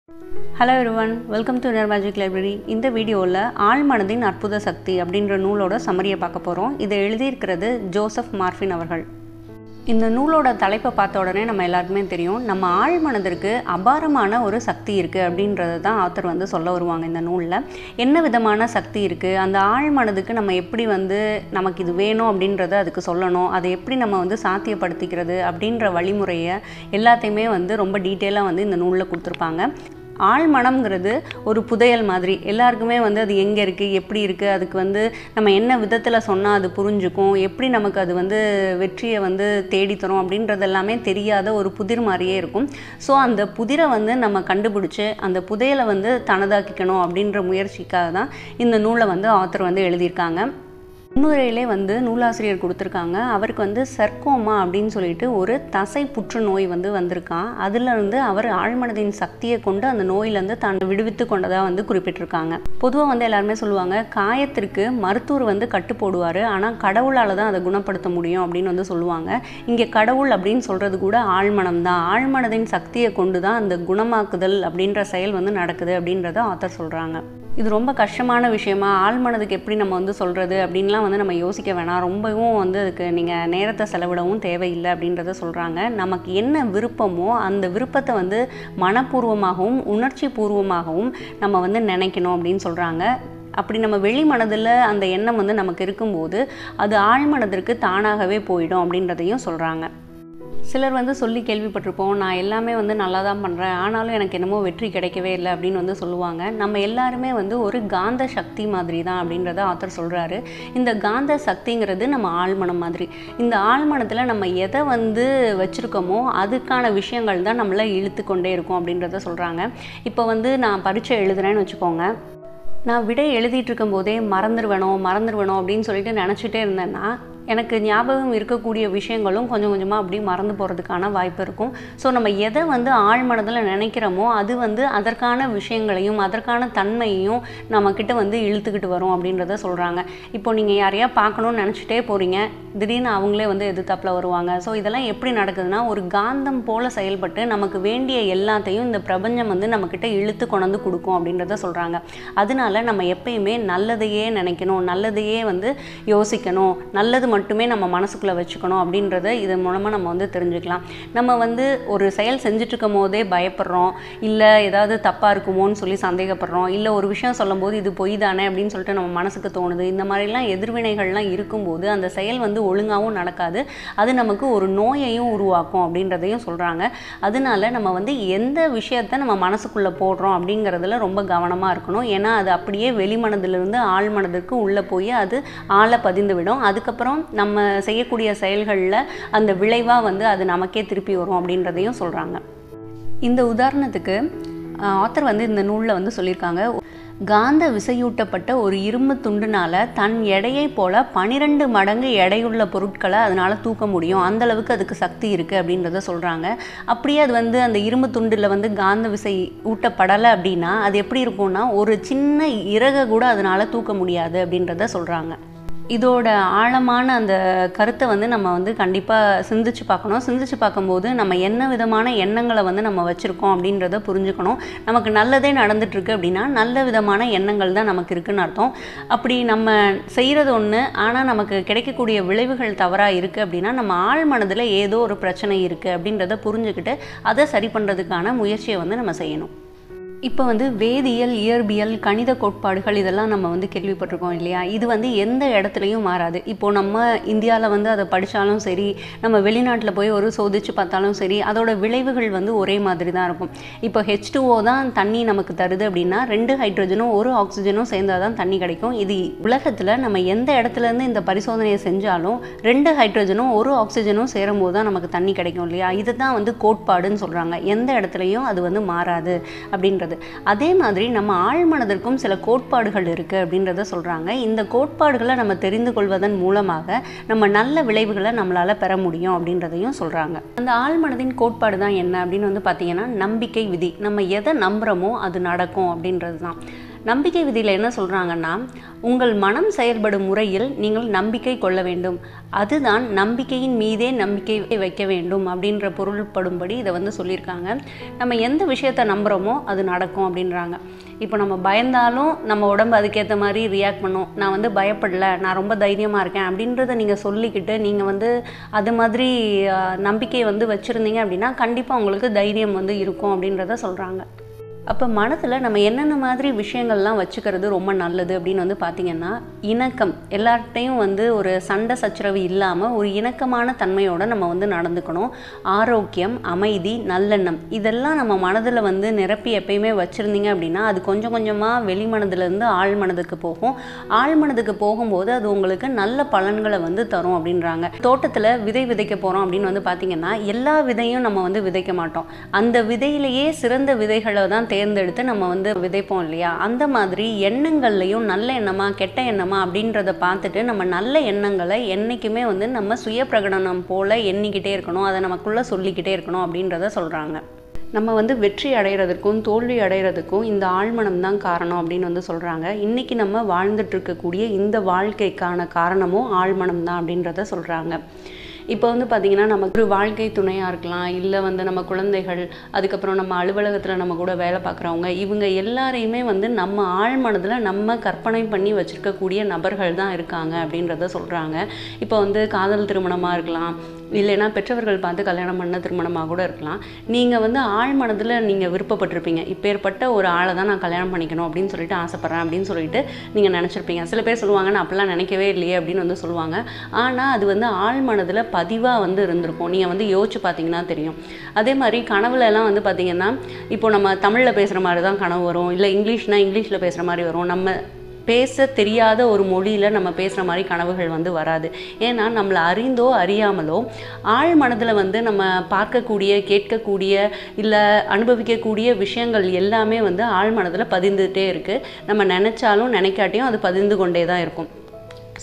Hello everyone, welcome to Inner Magic Library. இந்த வீடியோவில் ஆழ்மனதின் அற்புத சக்தி அப்படின்ற நூலோட சம்மரியை பார்க்க போகிறோம். இதை எழுதியிருக்கிறது ஜோசப் மார்ஃபின் அவர்கள். இந்த நூலோட தலைப்பை பார்த்த உடனே நம்ம எல்லாருக்குமே தெரியும், நம்ம ஆழ்மனதிற்கு அபாரமான ஒரு சக்தி இருக்குது அப்படின்றது தான் ஆத்தர் வந்து சொல்ல வருவாங்க. இந்த நூலில் என்ன விதமான சக்தி இருக்குது, அந்த ஆழ்மனதுக்கு நம்ம எப்படி வந்து நமக்கு இது வேணும் அப்படின்றத அதுக்கு சொல்லணும், அதை எப்படி நம்ம வந்து சாத்தியப்படுத்திக்கிறது அப்படின்ற வழிமுறையை எல்லாத்தையுமே வந்து ரொம்ப டீட்டெயிலாக வந்து இந்த நூலில் கொடுத்துருப்பாங்க. ஆழ்மனம்ங்கிறது ஒரு புதையல் மாதிரி, எல்லாருக்குமே வந்து அது எங்கே இருக்குது, எப்படி இருக்குது, அதுக்கு வந்து நம்ம என்ன விதத்தில் சொன்னால் அது புரிஞ்சுக்கும், எப்படி நமக்கு அது வந்து வெற்றியை வந்து தேடித்தரும் அப்படின்றது எல்லாமே தெரியாத ஒரு புதிர் மாதிரியே இருக்கும். ஸோ அந்த புதிரை வந்து நம்ம கண்டுபிடிச்சி அந்த புதையலை வந்து தனதாக்கிக்கணும் அப்படின்ற முயற்சிக்காக தான் இந்த நூலை வந்து ஆத்தர் வந்து எழுதியிருக்காங்க. முன்னுரையிலே வந்து நூலாசிரியர் கொடுத்துருக்காங்க. அவருக்கு வந்து சர்க்கோமா அப்படின்னு சொல்லிட்டு ஒரு தசை புற்றுநோய் வந்து வந்திருக்கான். அதுலேருந்து அவர் ஆழ்மனதின் சக்தியை கொண்டு அந்த நோயிலேருந்து தான் விடுவித்து கொண்டதாக வந்து குறிப்பிட்டிருக்காங்க. பொதுவாக வந்து எல்லாருமே சொல்லுவாங்க, காயத்திற்கு மருத்துவர் வந்து கட்டு போடுவார், ஆனால் கடவுளால் தான் அதை குணப்படுத்த முடியும் அப்படின்னு வந்து சொல்லுவாங்க. இங்கே கடவுள் அப்படின்னு சொல்கிறது கூட ஆழ்மனம் தான். ஆழ்மனதின் சக்தியை கொண்டு தான் அந்த குணமாக்குதல் அப்படின்ற செயல் வந்து நடக்குது அப்படின்றத ஆத்தர் சொல்கிறாங்க. இது ரொம்ப கஷ்டமான விஷயமா, ஆழ்மனதுக்கு எப்படி நம்ம வந்து சொல்கிறது அப்படின்லாம் வந்து நம்ம யோசிக்க வேணாம், ரொம்பவும் வந்து அதுக்கு நீங்கள் நேரத்தை செலவிடவும் தேவையில்லை அப்படின்றத சொல்கிறாங்க. நமக்கு என்ன விருப்பமோ அந்த விருப்பத்தை வந்து மனப்பூர்வமாகவும் உணர்ச்சி பூர்வமாகவும் நம்ம வந்து நினைக்கணும் அப்படின்னு சொல்கிறாங்க. அப்படி நம்ம வெளி மனதில் அந்த எண்ணம் வந்து நமக்கு இருக்கும்போது அது ஆழ்மனதிற்கு தானாகவே போயிடும் அப்படின்றதையும் சொல்கிறாங்க. சிலர் வந்து சொல்லி கேள்விப்பட்டிருப்போம், நான் எல்லாமே வந்து நல்லா தான் பண்ணுறேன், ஆனாலும் எனக்கு என்னமோ வெற்றி கிடைக்கவே இல்லை அப்படின்னு வந்து சொல்லுவாங்க. நம்ம எல்லாருமே வந்து ஒரு காந்த சக்தி மாதிரி தான் அப்படின்றத ஆத்தர் சொல்கிறாரு. இந்த காந்த சக்திங்கிறது நம்ம ஆழ்மனம் மாதிரி. இந்த ஆழ்மனத்தில் நம்ம எதை வந்து வச்சுருக்கோமோ அதுக்கான விஷயங்கள் தான் நம்மளை இழுத்து கொண்டே இருக்கும் அப்படின்றத சொல்கிறாங்க. இப்போ வந்து நான் பரீட்சை எழுதுறேன்னு வச்சுக்கோங்க, நான் விடை எழுதிட்டு இருக்கும் போதே மறந்துடுவேணும் அப்படின்னு சொல்லிட்டு நினச்சிட்டே இருந்தேன்னா எனக்கு ஞாபகம் இருக்கக்கூடிய விஷயங்களும் கொஞ்சம் கொஞ்சமாக அப்படி மறந்து போகிறதுக்கான வாய்ப்பு இருக்கும். ஸோ நம்ம எதை வந்து ஆழ்மனதில் நினைக்கிறோமோ அது வந்து அதற்கான விஷயங்களையும் அதற்கான தன்மையையும் நம்மக்கிட்ட வந்து இழுத்துக்கிட்டு வரும் அப்படின்றத சொல்கிறாங்க. இப்போ நீங்கள் யாரையா பார்க்கணுன்னு நினச்சிட்டே போகிறீங்க, திடீர்னு அவங்களே வந்து எதிர்த்தாப்பில் வருவாங்க. ஸோ இதெல்லாம் எப்படி நடக்குதுன்னா, ஒரு காந்தம் போல் செயல்பட்டு நமக்கு வேண்டிய எல்லாத்தையும் இந்த பிரபஞ்சம் வந்து நம்மக்கிட்ட இழுத்து கொண்டு கொடுக்கும் அப்படின்றத சொல்கிறாங்க. அதனால நம்ம எப்பயுமே நல்லதையே நினைக்கணும், நல்லதையே வந்து யோசிக்கணும், நல்லது மட்டுமே நம்ம மனசுக்குள்ளே வச்சுக்கணும் அப்படின்றத இதன் மூலமாக நம்ம வந்து தெரிஞ்சுக்கலாம். நம்ம வந்து ஒரு செயல் செஞ்சுட்ருக்கும் போதே பயப்படுறோம், இல்லை ஏதாவது தப்பாக இருக்குமோன்னு சொல்லி சந்தேகப்படுறோம், இல்லை ஒரு விஷயம் சொல்லும் போது இது பொய் தானே அப்படின்னு சொல்லிட்டு நம்ம மனசுக்கு தோணுது. இந்த மாதிரிலாம் எதிர்வினைகள்லாம் இருக்கும்போது அந்த செயல் வந்து ஒழுங்காகவும் நடக்காது, அது நமக்கு ஒரு நோயையும் உருவாக்கும் அப்படின்றதையும் சொல்கிறாங்க. அதனால நம்ம வந்து எந்த விஷயத்தை நம்ம மனசுக்குள்ளே போடுறோம் அப்படிங்கிறதுல ரொம்ப கவனமாக இருக்கணும். ஏன்னா அது அப்படியே வெளிமனதிலிருந்து ஆழ்மனதிற்கு உள்ளே போய் அது ஆழ பதிந்து விடும். அதுக்கப்புறம் நம்ம செய்யக்கூடிய செயல்களில் அந்த விளைவாக வந்து அது நமக்கே திருப்பி வரும் அப்படின்றதையும் சொல்கிறாங்க. இந்த உதாரணத்துக்கு ஆத்தர் வந்து இந்த நூலில் வந்து சொல்லியிருக்காங்க, காந்த விசையூட்டப்பட்ட ஒரு இரும்பு துண்டுனால தன் எடையை போல 12 மடங்கு எடையுள்ள பொருட்களை அதனால் தூக்க முடியும், அந்தளவுக்கு அதுக்கு சக்தி இருக்குது அப்படின்றத சொல்கிறாங்க. அப்படியே அது வந்து அந்த இரும்பு துண்டில் வந்து காந்த விசை ஊட்டப்படலை அப்படின்னா அது எப்படி இருக்கும்னா ஒரு சின்ன இறகை கூட அதனால் தூக்க முடியாது அப்படின்றத சொல்கிறாங்க. இதோட ஆழமான அந்த கருத்தை வந்து நம்ம வந்து கண்டிப்பாக சிந்திச்சு பார்க்கணும். சிந்திச்சு பார்க்கும்போது நம்ம என்ன விதமான எண்ணங்களை வந்து நம்ம வச்சுருக்கோம் அப்படின்றத புரிஞ்சுக்கணும். நமக்கு நல்லதே நடந்துட்டுருக்கு அப்படின்னா நல்ல விதமான எண்ணங்கள் தான் நமக்கு இருக்குன்னு அர்த்தம். அப்படி நம்ம செய்கிறது ஒன்று, ஆனால் நமக்கு கிடைக்கக்கூடிய விளைவுகள் தவறாக இருக்குது அப்படின்னா நம்ம ஆழ்மனதில் ஏதோ ஒரு பிரச்சனை இருக்குது அப்படின்றத புரிஞ்சுக்கிட்டு அதை சரி பண்ணுறதுக்கான முயற்சியை வந்து நம்ம செய்யணும். இப்போ வந்து வேதியியல், இயற்பியல், கணித கோட்பாடுகள் இதெல்லாம் நம்ம வந்து கேள்விப்பட்டிருக்கோம் இல்லையா? இது வந்து எந்த இடத்துலையும் மாறாது. இப்போது நம்ம இந்தியாவில் வந்து அதை படித்தாலும் சரி, நம்ம வெளிநாட்டில் போய் ஒரு சோதித்து பார்த்தாலும் சரி, அதோட விளைவுகள் வந்து ஒரே மாதிரி தான் இருக்கும். இப்போ H2O தான் தண்ணி நமக்கு தருது அப்படின்னா 2 ஹைட்ரஜனும் 1 ஆக்சிஜனும் சேர்ந்தால் தான் தண்ணி கிடைக்கும். இது உலகத்தில் நம்ம எந்த இடத்துலேருந்து இந்த பரிசோதனையை செஞ்சாலும் 2 ஹைட்ரஜனும் 1 ஆக்சிஜனும் சேரும் போது தான் நமக்கு தண்ணி கிடைக்கும் இல்லையா? இதுதான் வந்து கோட்பாடுன்னு சொல்கிறாங்க. எந்த இடத்துலையும் அது வந்து மாறாது அப்படின்றது. அதே மாதிரி நம்ம ஆழ்மனதிற்கும் சில கோட்பாடுகள் இருக்குது அப்படின்றத சொல்கிறாங்க. இந்த கோட்பாடுகளை நம்ம தெரிந்து கொள்வதன் மூலமாக நம்ம நல்ல விளைவுகளை நம்மளால் பெற முடியும் அப்படின்றதையும் சொல்கிறாங்க. அந்த ஆழ்மனதின் கோட்பாடு தான் என்ன அப்படின்னு வந்து பார்த்திங்கன்னா, நம்பிக்கை விதி. நம்ம எதை நம்புகிறோமோ அது நடக்கும் அப்படின்றது தான். நம்பிக்கை விதியில் என்ன சொல்கிறாங்கன்னா, உங்கள் மனம் செயல்படும் முறையில் நீங்கள் நம்பிக்கை கொள்ள வேண்டும், அதுதான் நம்பிக்கையின் மீதே நம்பிக்கை வைக்க வேண்டும் அப்படின்ற பொருள்படும்படி இதை வந்து சொல்லியிருக்காங்க. நம்ம எந்த விஷயத்தை நம்புகிறோமோ அது நடக்கும் அப்படின்றாங்க. இப்போ நம்ம பயந்தாலும் நம்ம உடம்பு அதுக்கேற்ற மாதிரி ரியாக்ட் பண்ணும். நான் வந்து பயப்படலை, நான் ரொம்ப தைரியமாக இருக்கேன் அப்படின்றத நீங்கள் சொல்லிக்கிட்டு நீங்கள் வந்து அது மாதிரி நம்பிக்கையை வந்து வச்சுருந்தீங்க அப்படின்னா கண்டிப்பாக உங்களுக்கு தைரியம் வந்து இருக்கும் அப்படின்றத சொல்கிறாங்க. அப்போ மனதில் நம்ம என்னென்ன மாதிரி விஷயங்கள்லாம் வச்சுக்கிறது ரொம்ப நல்லது அப்படின்னு வந்து பார்த்திங்கன்னா, இணக்கம், எல்லார்ட்டையும் வந்து ஒரு சண்டை சச்சரவு இல்லாமல் ஒரு இணக்கமான தன்மையோடு நம்ம வந்து நடந்துக்கணும். ஆரோக்கியம், அமைதி, நல்லெண்ணம், இதெல்லாம் நம்ம மனதில் வந்து நிரப்பி எப்பயுமே வச்சுருந்தீங்க அப்படின்னா அது கொஞ்சம் கொஞ்சமாக வெளி மனதிலேருந்து ஆழ் மனதுக்கு போகும். ஆழ் மனதுக்கு போகும்போது அது உங்களுக்கு நல்ல பலன்களை வந்து தரும் அப்படின்றாங்க. தோட்டத்தில் விதை விதைக்க போகிறோம் அப்படின்னு வந்து பார்த்திங்கன்னா எல்லா விதையும் நம்ம வந்து விதைக்க மாட்டோம். அந்த விதையிலேயே சிறந்த விதைகளை தான் தேர்ந்தெடுத்து நம்ம வந்து விதைப்போம் இல்லையா? அந்த மாதிரி எண்ணங்கள்லையும் நல்ல எண்ணமா கெட்ட எண்ணமா அப்படின்றத பார்த்துட்டு நம்ம நல்ல எண்ணங்களை என்றைக்குமே வந்து நம்ம சுய பிரகடனம் போல் எண்ணிக்கிட்டே இருக்கணும், அதை நமக்குள்ளே சொல்லிக்கிட்டே இருக்கணும் அப்படின்றத சொல்கிறாங்க. நம்ம வந்து வெற்றி அடைகிறதுக்கும் தோல்வி அடைகிறதுக்கும் இந்த ஆழ்மனம் தான் காரணம் அப்படின்னு வந்து சொல்கிறாங்க. இன்றைக்கி நம்ம வாழ்ந்துட்டு இருக்கக்கூடிய இந்த வாழ்க்கைக்கான காரணமும் ஆழ்மனம் தான் அப்படின்றத சொல்கிறாங்க. இப்போ வந்து பார்த்திங்கன்னா நமக்கு ஒரு வாழ்க்கை துணையாக இருக்கலாம், இல்லை வந்து நம்ம குழந்தைகள், அதுக்கப்புறம் நம்ம அலுவலகத்தில் நம்ம கூட வேலை பார்க்குறவங்க, இவங்க எல்லாரையுமே வந்து நம்ம ஆழ்மனதில் நம்ம கற்பனை பண்ணி வச்சுருக்கக்கூடிய நபர்கள் தான் இருக்காங்க அப்படின்றத சொல்கிறாங்க. இப்போ வந்து காதல் திருமணமாக இருக்கலாம், இல்லைன்னா பெற்றவர்கள் பார்த்து கல்யாணம் பண்ண திருமணமாக கூட இருக்கலாம். நீங்கள் வந்து ஆழ்மனதில் நீங்கள் விருப்பப்பட்டிருப்பீங்க, இப்பேற்பட்ட ஒரு ஆளை தான் நான் கல்யாணம் பண்ணிக்கணும் அப்படின்னு சொல்லிட்டு ஆசைப்பட்றேன் அப்படின்னு சொல்லிட்டு நீங்கள் நினச்சிருப்பீங்க. சில பேர் சொல்லுவாங்க நான் அப்படிலாம் நினைக்கவே இல்லையே அப்படின்னு வந்து சொல்லுவாங்க. ஆனால் அது வந்து ஆழ்மனதில் பதிவாக வந்து இருந்திருக்கும். நீங்கள் வந்து யோசிச்சு பார்த்தீங்கன்னா தெரியும். அதே மாதிரி கனவுலலாம் வந்து பார்த்திங்கன்னா இப்போ நம்ம தமிழில் பேசுகிற மாதிரி தான் கனவு வரும், இல்லை இங்கிலீஷில் பேசுகிற மாதிரி வரும். நம்ம பேச தெரியாத ஒரு மொழியில் நம்ம பேசுகிற மாதிரி கனவுகள் வந்து வராது. ஏன்னா நம்மளை அறிந்தோ அறியாமலோ ஆழ் மனதில் வந்து நம்ம பார்க்கக்கூடிய, கேட்கக்கூடிய, இல்லை அனுபவிக்கக்கூடிய விஷயங்கள் எல்லாமே வந்து ஆழ் மனதில் பதிந்துகிட்டே இருக்குது. நம்ம நினச்சாலும் நினைக்காட்டியும் அது பதிந்து கொண்டே தான் இருக்கும்.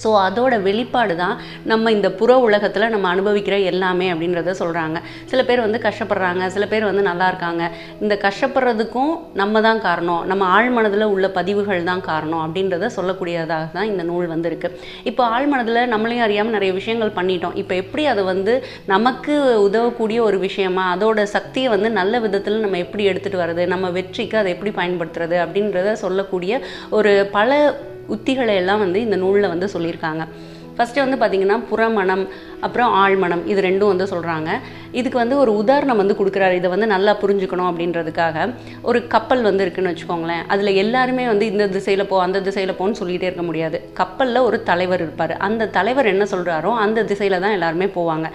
ஸோ அதோட வெளிப்பாடு தான் நம்ம இந்த புற உலகத்தில் நம்ம அனுபவிக்கிற எல்லாமே அப்படின்றத சொல்கிறாங்க. சில பேர் வந்து கஷ்டப்படுறாங்க, சில பேர் வந்து நல்லா இருக்காங்க. இந்த கஷ்டப்படுறதுக்கும் நம்ம தான் காரணம், நம்ம ஆழ்மனதில் உள்ள பதிவுகள் தான் காரணம் அப்படின்றத சொல்லக்கூடியதாக தான் இந்த நூல் வந்து இருக்குது. இப்போ ஆழ்மனதில் நம்மளையும் அறியாமல் நிறைய விஷயங்கள் பண்ணிட்டோம். இப்போ எப்படி அதை வந்து நமக்கு உதவக்கூடிய ஒரு விஷயமா, அதோட சக்தியை வந்து நல்ல விதத்தில் நம்ம எப்படி எடுத்துகிட்டு வர்றது, நம்ம வெற்றிக்கு அதை எப்படி பயன்படுத்துறது அப்படின்றத சொல்லக்கூடிய ஒரு பல உத்திகளை எல்லாம் வந்து இந்த நூலில் வந்து சொல்லியிருக்காங்க. ஃபஸ்ட்டு வந்து பார்த்திங்கன்னா புறமணம், அப்புறம் ஆழ்மனம், இது ரெண்டும் வந்து சொல்கிறாங்க. இதுக்கு வந்து ஒரு உதாரணம் வந்து கொடுக்குறாரு. இதை வந்து நல்லா புரிஞ்சுக்கணும் அப்படின்றதுக்காக ஒரு கப்பல் வந்து இருக்குன்னு வச்சுக்கோங்களேன். அதில் எல்லாருமே வந்து இந்த திசையில் போ அந்த திசையில் போன்னு சொல்லிகிட்டே இருக்க முடியாது. கப்பலில் ஒரு தலைவர் இருப்பார். அந்த தலைவர் என்ன சொல்கிறாரோ அந்த திசையில் தான் எல்லாருமே போவாங்க.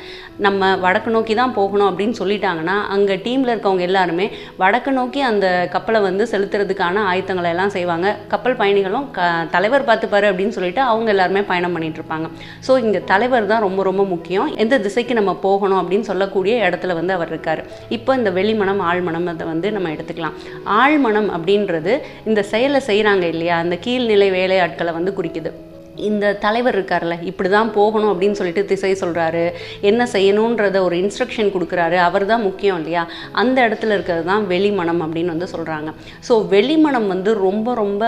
நம்ம வடக்கு நோக்கி தான் போகணும் அப்படின்னு சொல்லிட்டாங்கன்னா அங்கே டீமில் இருக்கவங்க எல்லாருமே வடக்கு நோக்கி அந்த கப்பலை வந்து செலுத்துறதுக்கான ஆயத்தங்களை எல்லாம் செய்வாங்க. கப்பல் பயணிகளும் தலைவர் பார்த்துப்பாரு அப்படின்னு சொல்லிட்டு அவங்க எல்லாருமே பயணம் பண்ணிட்டு இருப்பாங்க. ஸோ இங்கே தலைவர் தான் ரொம்ப ரொம்ப முக்கியம். எந்த திசைக்கு நம்ம போகணும் அப்படின்னு சொல்லக்கூடிய இடத்துல வந்து அவர் இருக்காரு. இப்போ இந்த வெளிமனம் ஆழ்மனம் அதை வந்து நம்ம எடுத்துக்கலாம். ஆழ்மனம் அப்படின்றது இந்த செயலை செய்கிறாங்க இல்லையா, அந்த கீழ்நிலை வேலையாட்களை வந்து குறிக்குது. இந்த தலைவர் இருக்கார்ல, இப்படி தான் போகணும் அப்படின்னு சொல்லிட்டு திசை சொல்கிறாரு, என்ன செய்யணுன்றத ஒரு இன்ஸ்ட்ரக்ஷன் கொடுக்குறாரு, அவர் தான் முக்கியம் இல்லையா, அந்த இடத்துல இருக்கிறது தான் வெளிமனம் அப்படின்னு வந்து சொல்கிறாங்க. ஸோ வெளிமனம் வந்து ரொம்ப ரொம்ப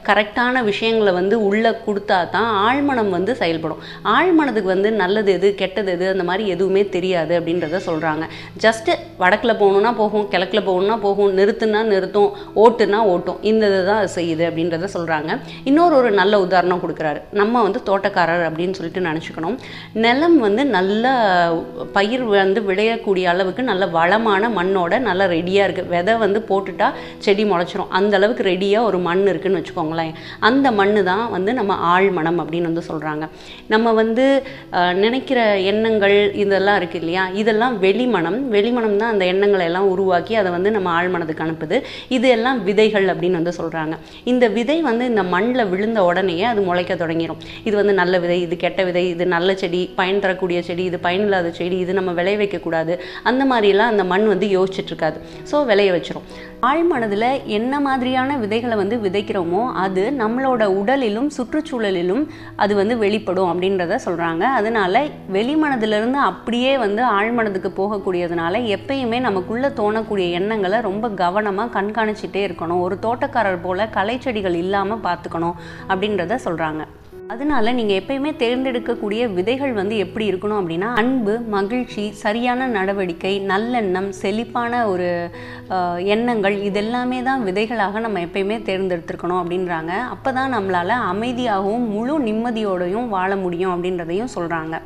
கரெக்டான விஷயங்களை வந்து உள்ளே கொடுத்தா தான் ஆழ்மனம் வந்து செயல்படும். ஆழ்மனதுக்கு வந்து நல்லது எது கெட்டது எது அந்த மாதிரி எதுவுமே தெரியாது அப்படின்றத சொல்கிறாங்க. ஜஸ்ட்டு வடக்கில் போகணுன்னா போகும், கிழக்கில் போகணுன்னா போகும், நிறுத்துனா நிறுத்தும், ஓட்டுனா ஓட்டும், இந்த இதை தான் அது செய்யுது அப்படின்றத சொல்கிறாங்க. இன்னொரு நல்ல உதாரணம் கொடுக்குறாரு. நம்ம வந்து தோட்டக்காரர் அப்படின்னு சொல்லிட்டு நினச்சிக்கணும். நிலம் வந்து நல்ல பயிர் வந்து விளையக்கூடிய அளவுக்கு நல்ல வளமான மண்ணோட நல்லா ரெடியாக இருக்குது. விதை வந்து போட்டுட்டா செடி முளைச்சிரும், அந்த அளவுக்கு ரெடியாக ஒரு மண் இருக்குதுன்னு வச்சுக்கோங்களேன். அந்த மண் தான் வந்து நம்ம ஆழ்மனம் அப்படின்னு வந்து சொல்கிறாங்க. நம்ம வந்து நினைக்கிற எண்ணங்கள் இதெல்லாம் இருக்குது இல்லையா, இதெல்லாம் வெளிமனம். வெளிமனம் தான் அந்த எண்ணங்களை எல்லாம் உருவாக்கி அதை வந்து நம்ம ஆழ்மனதுக்கு அனுப்புது. இது எல்லாம் விதைகள் அப்படின்னு வந்து சொல்கிறாங்க. இந்த விதை வந்து இந்த மண்ணில் விழுந்த உடனேயே அது முளைக்க தொடங்கி தொடங்கிடும். இது வந்து நல்ல விதை, இது கெட்ட விதை, இது நல்ல செடி, பயன் தரக்கூடிய செடி, இது பயனில்லாத செடி, இது நம்ம விளைய வைக்கக்கூடாது, அந்த மாதிரிலாம் அந்த மண் வந்து யோசிச்சுட்டு இருக்காது. ஸோ விளைய வச்சிரும். ஆழ்மனதில் என்ன மாதிரியான விதைகளை வந்து விதைக்கிறோமோ அது நம்மளோட உடலிலும் சுற்றுச்சூழலிலும் அது வந்து வெளிப்படும் அப்படின்றத சொல்கிறாங்க. அதனால வெளிமனதிலிருந்து அப்படியே வந்து ஆழ்மனதுக்கு போகக்கூடியதுனால எப்பயுமே நமக்குள்ளே தோணக்கூடிய எண்ணங்களை ரொம்ப கவனமாக கண்காணிச்சிட்டே இருக்கணும். ஒரு தோட்டக்காரர் போல் களை செடிகள் இல்லாமல் பார்த்துக்கணும் அப்படின்றத சொல்கிறாங்க. அதனால நீங்கள் எப்பயுமே தேர்ந்தெடுக்கக்கூடிய விதைகள் வந்து எப்படி இருக்கணும் அப்படின்னா அன்பு, மகிழ்ச்சி, சரியான நடவடிக்கை, நல்லெண்ணம், செழிப்பான ஒரு எண்ணங்கள், இதெல்லாமே தான் விதைகளாக நம்ம எப்பயுமே தேர்ந்தெடுத்துருக்கணும் அப்படின்றாங்க. அப்போ தான் நம்மளால் அமைதியாகவும் முழு நிம்மதியோடையும் வாழ முடியும் அப்படின்றதையும் சொல்கிறாங்க.